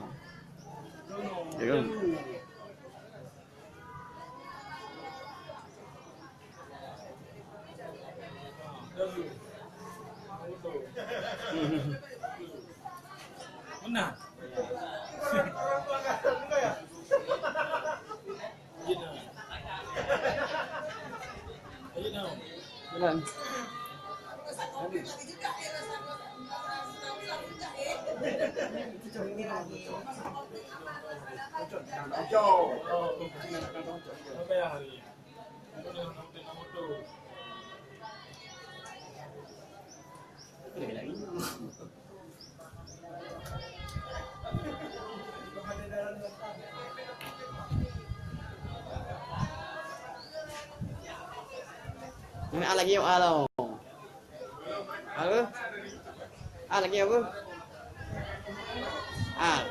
Speaker 5: Ya kan?
Speaker 14: Mana?
Speaker 5: Jalan. Ini lagi yang apa? Apa? Lagi apa? Ah.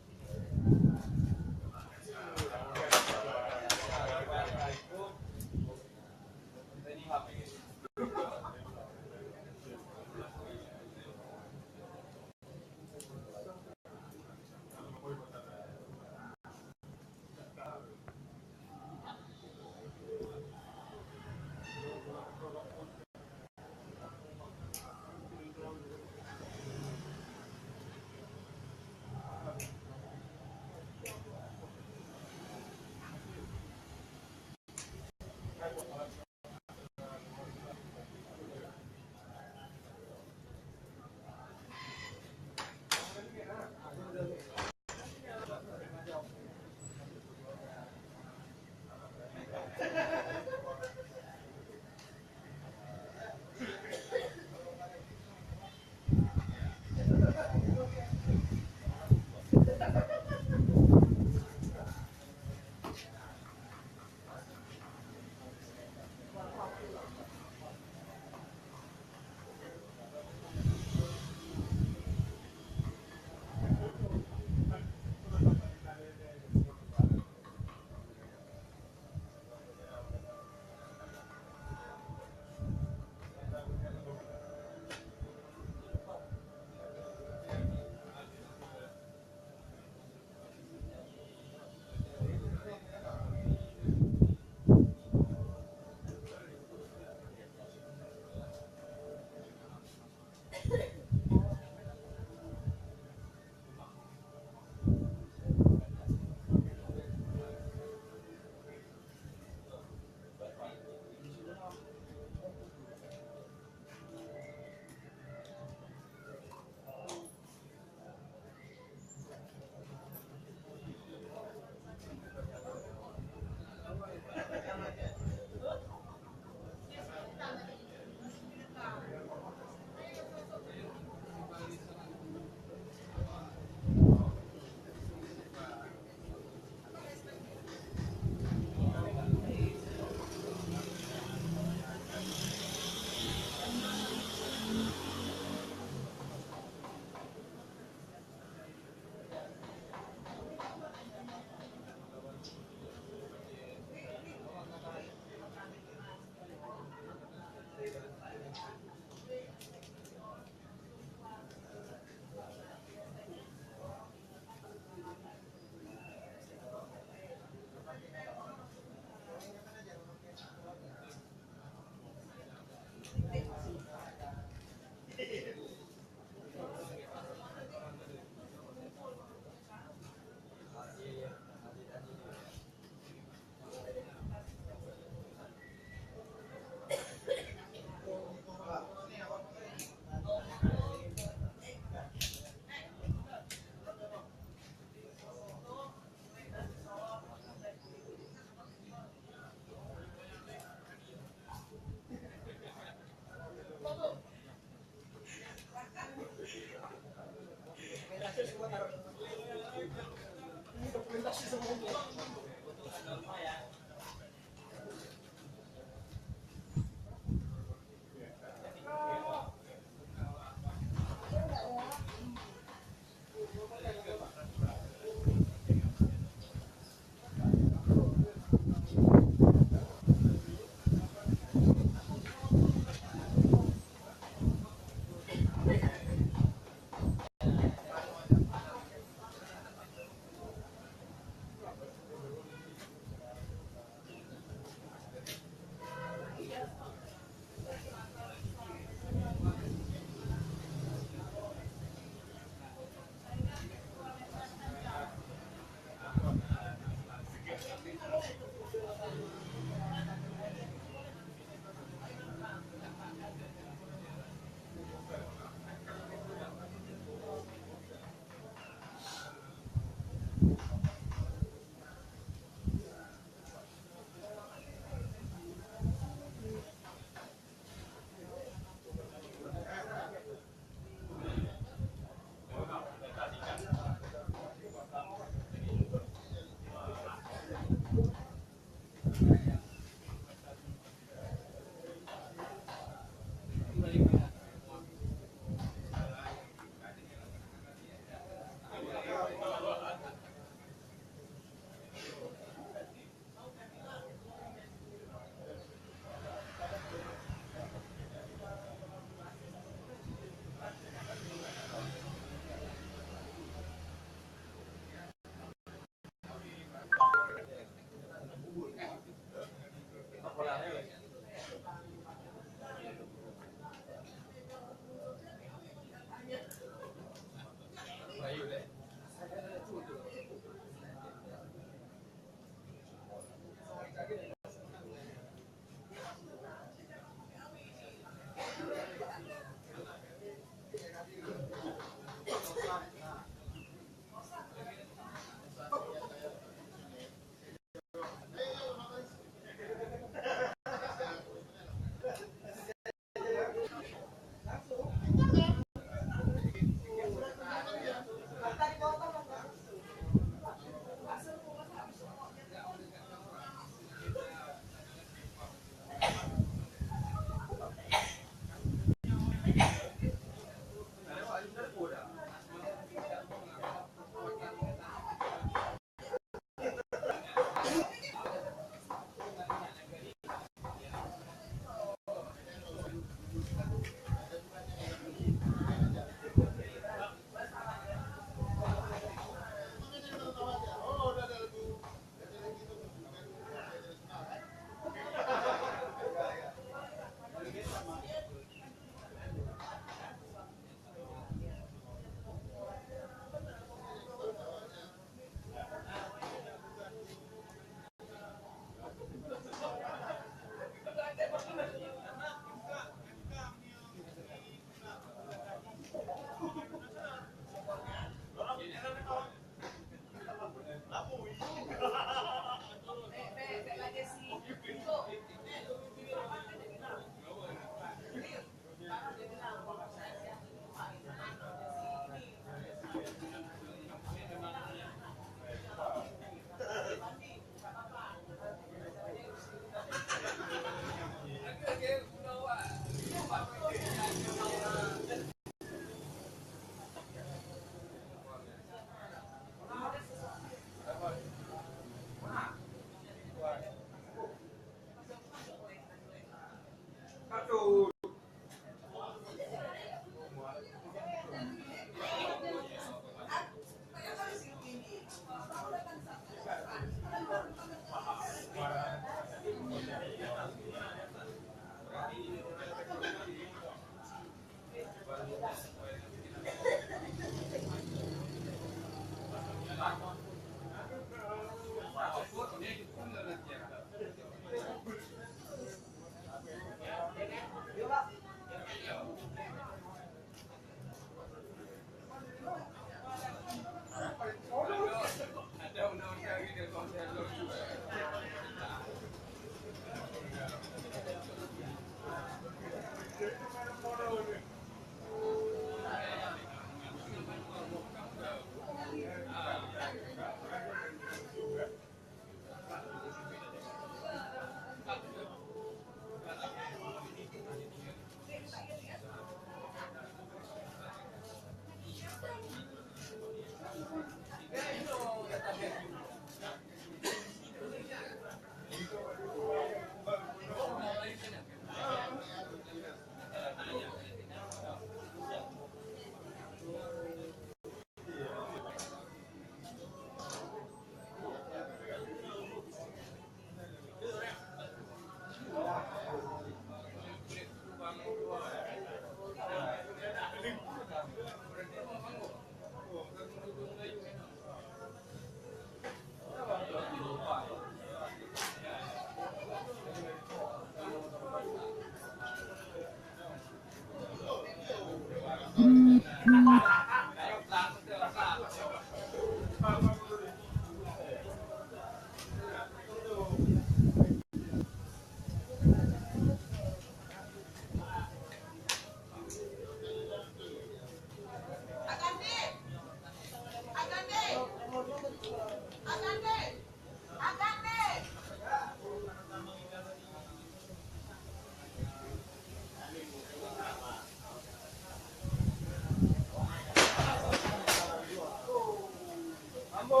Speaker 14: Ambo.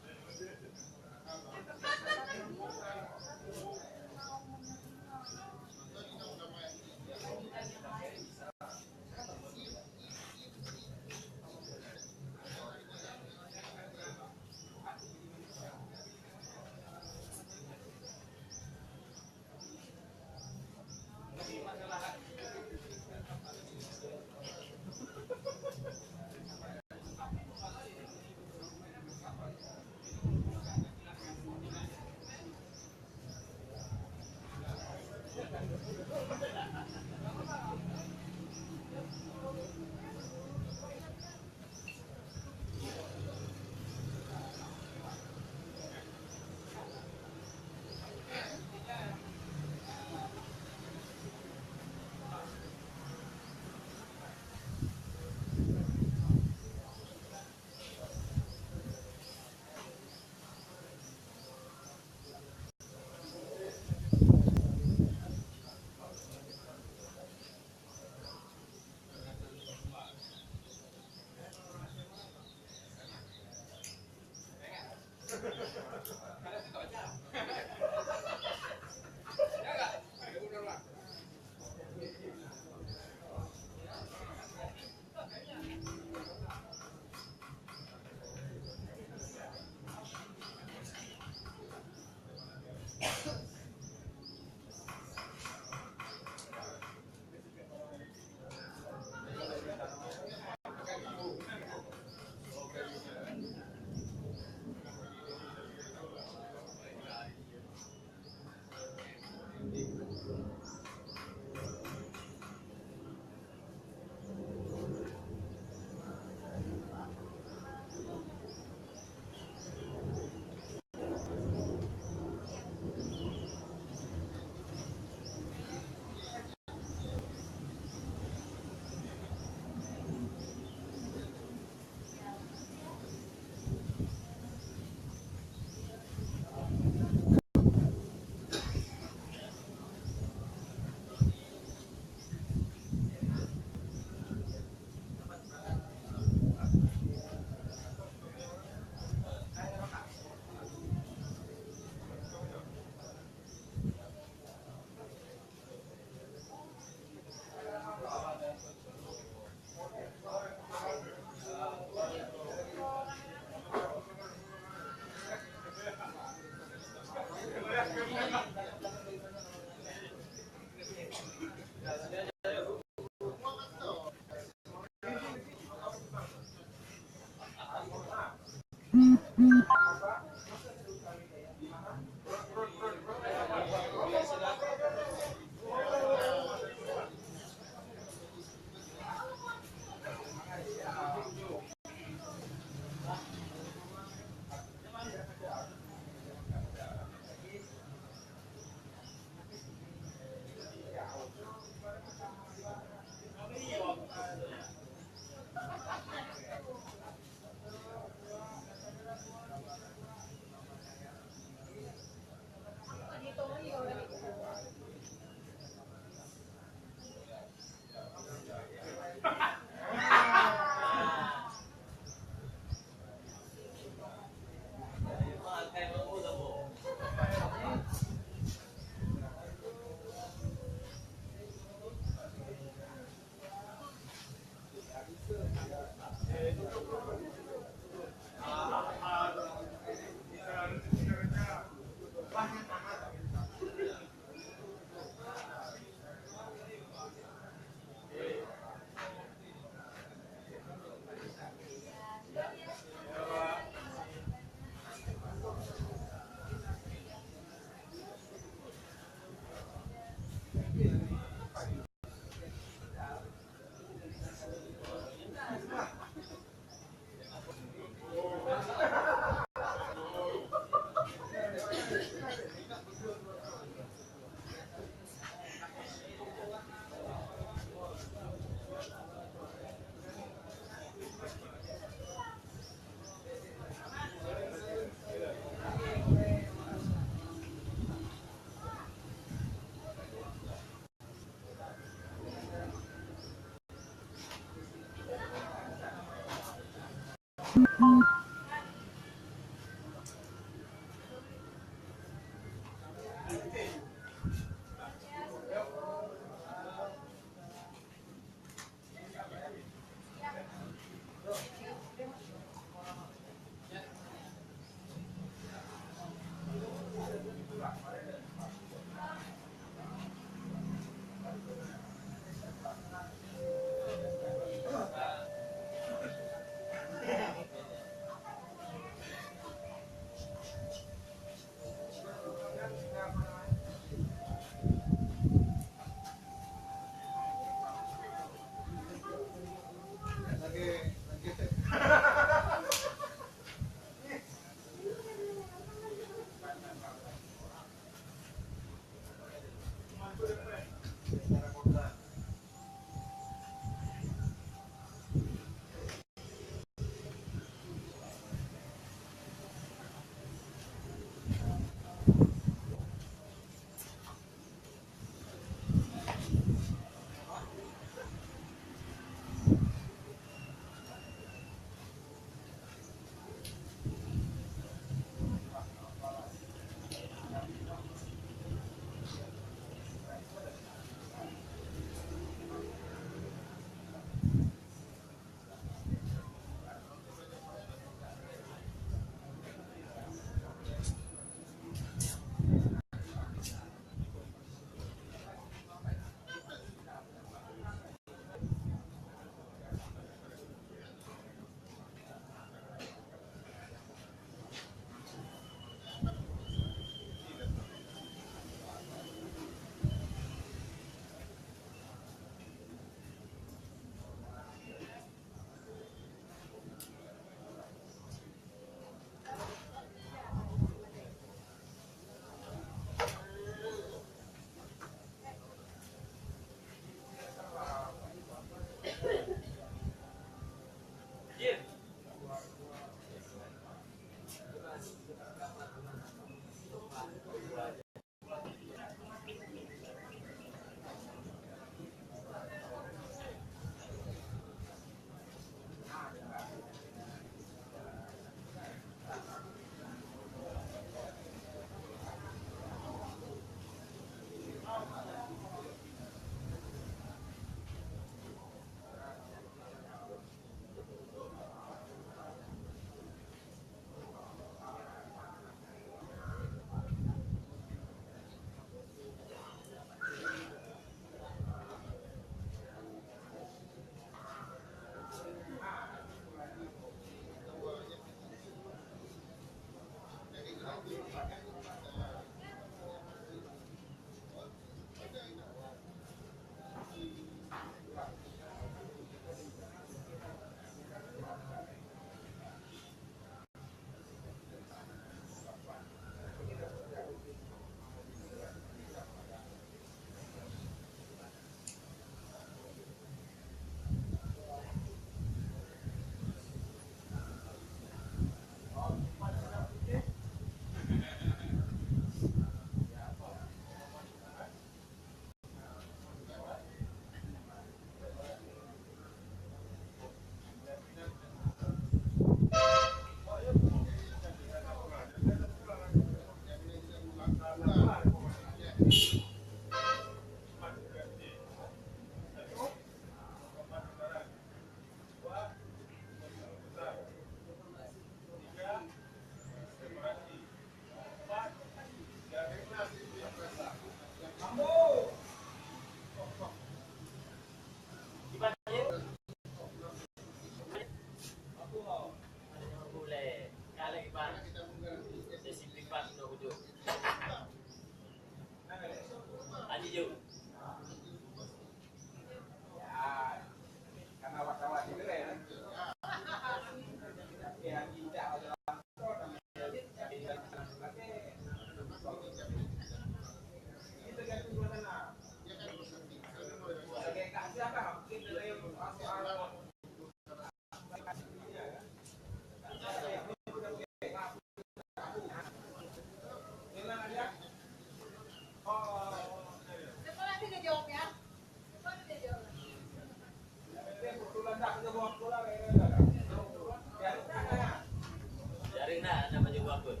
Speaker 3: Nah, ada baju bagus.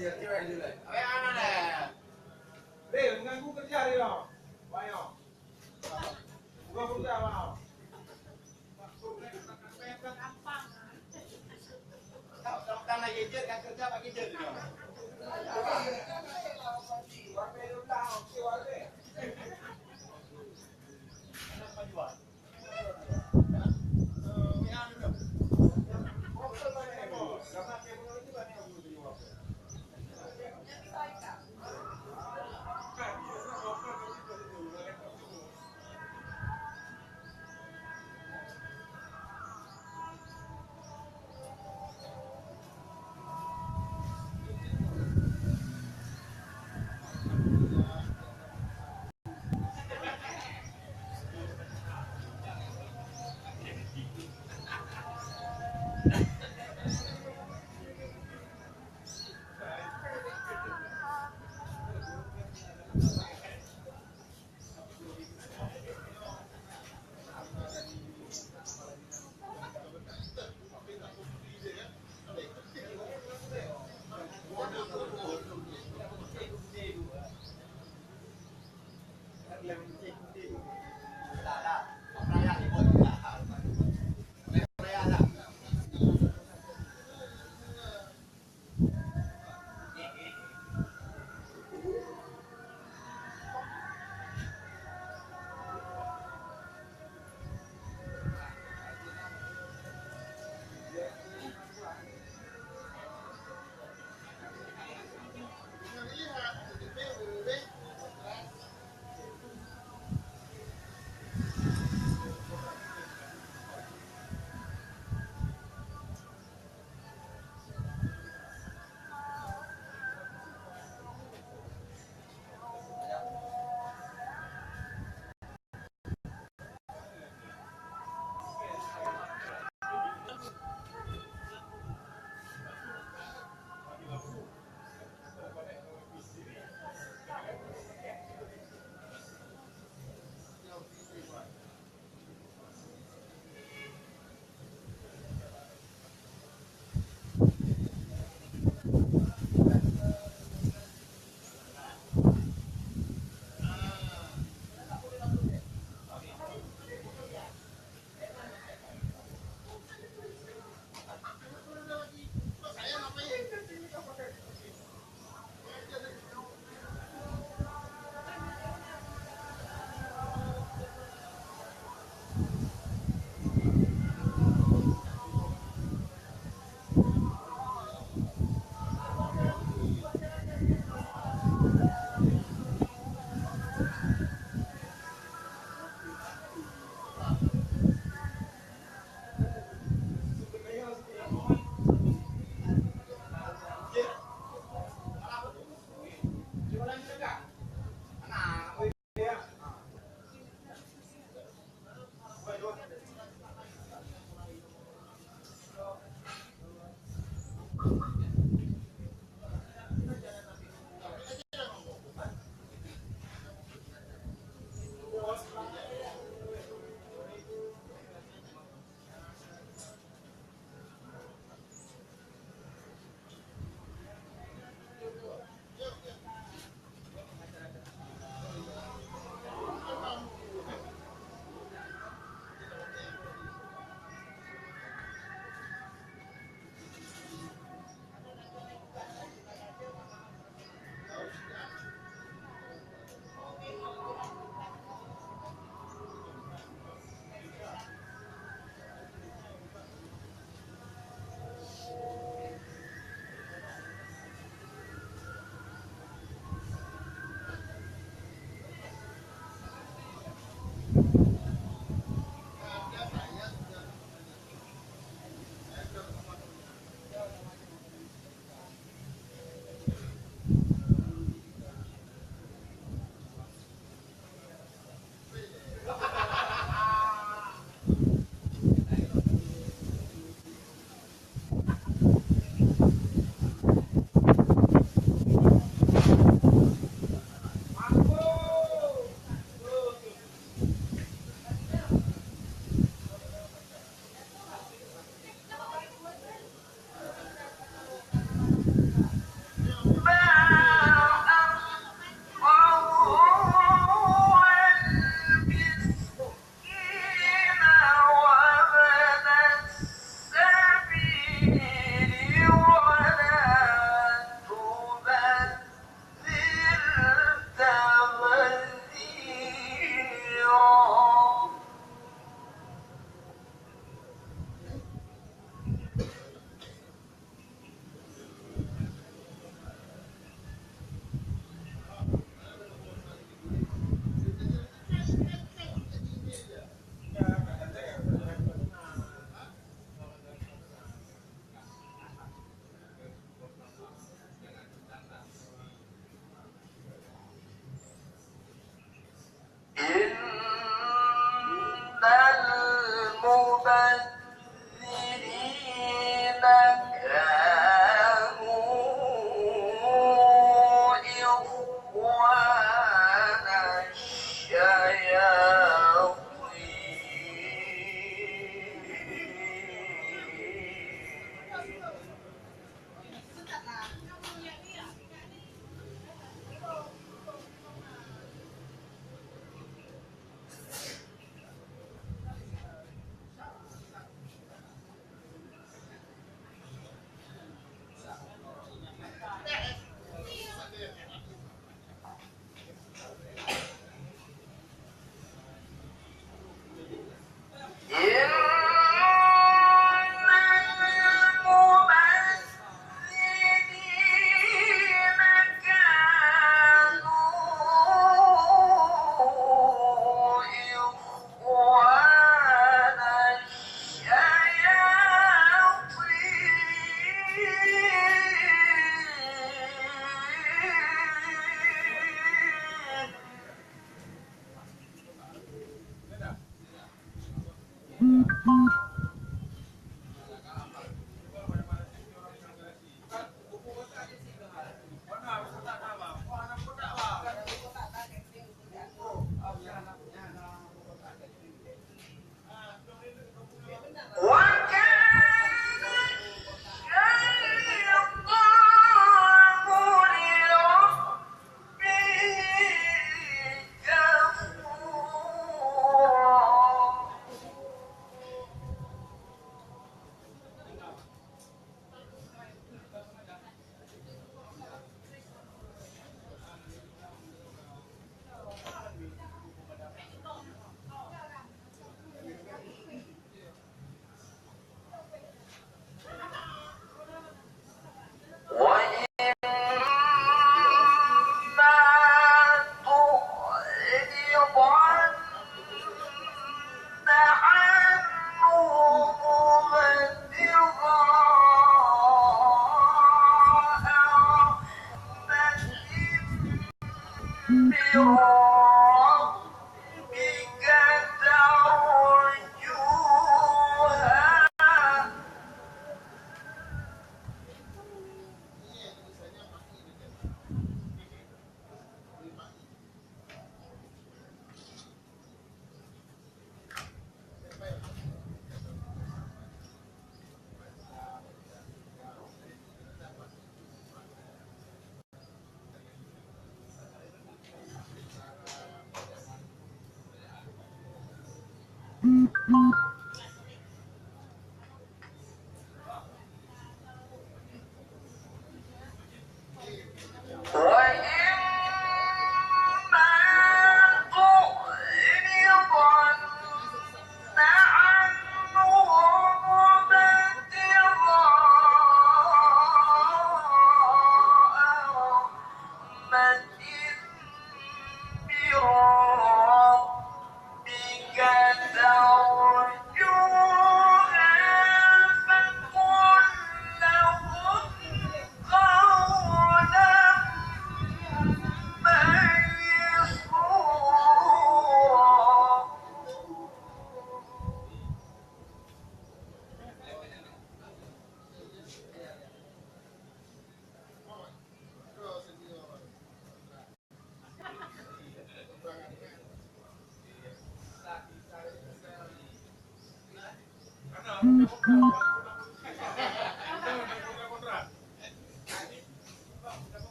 Speaker 14: Deh, mengganggu kerja dia. Banyak. Bukan kerja mau. Kan lagi je kan kerja bagi je.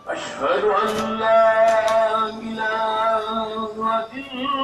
Speaker 15: أشهد أن لا إله إلا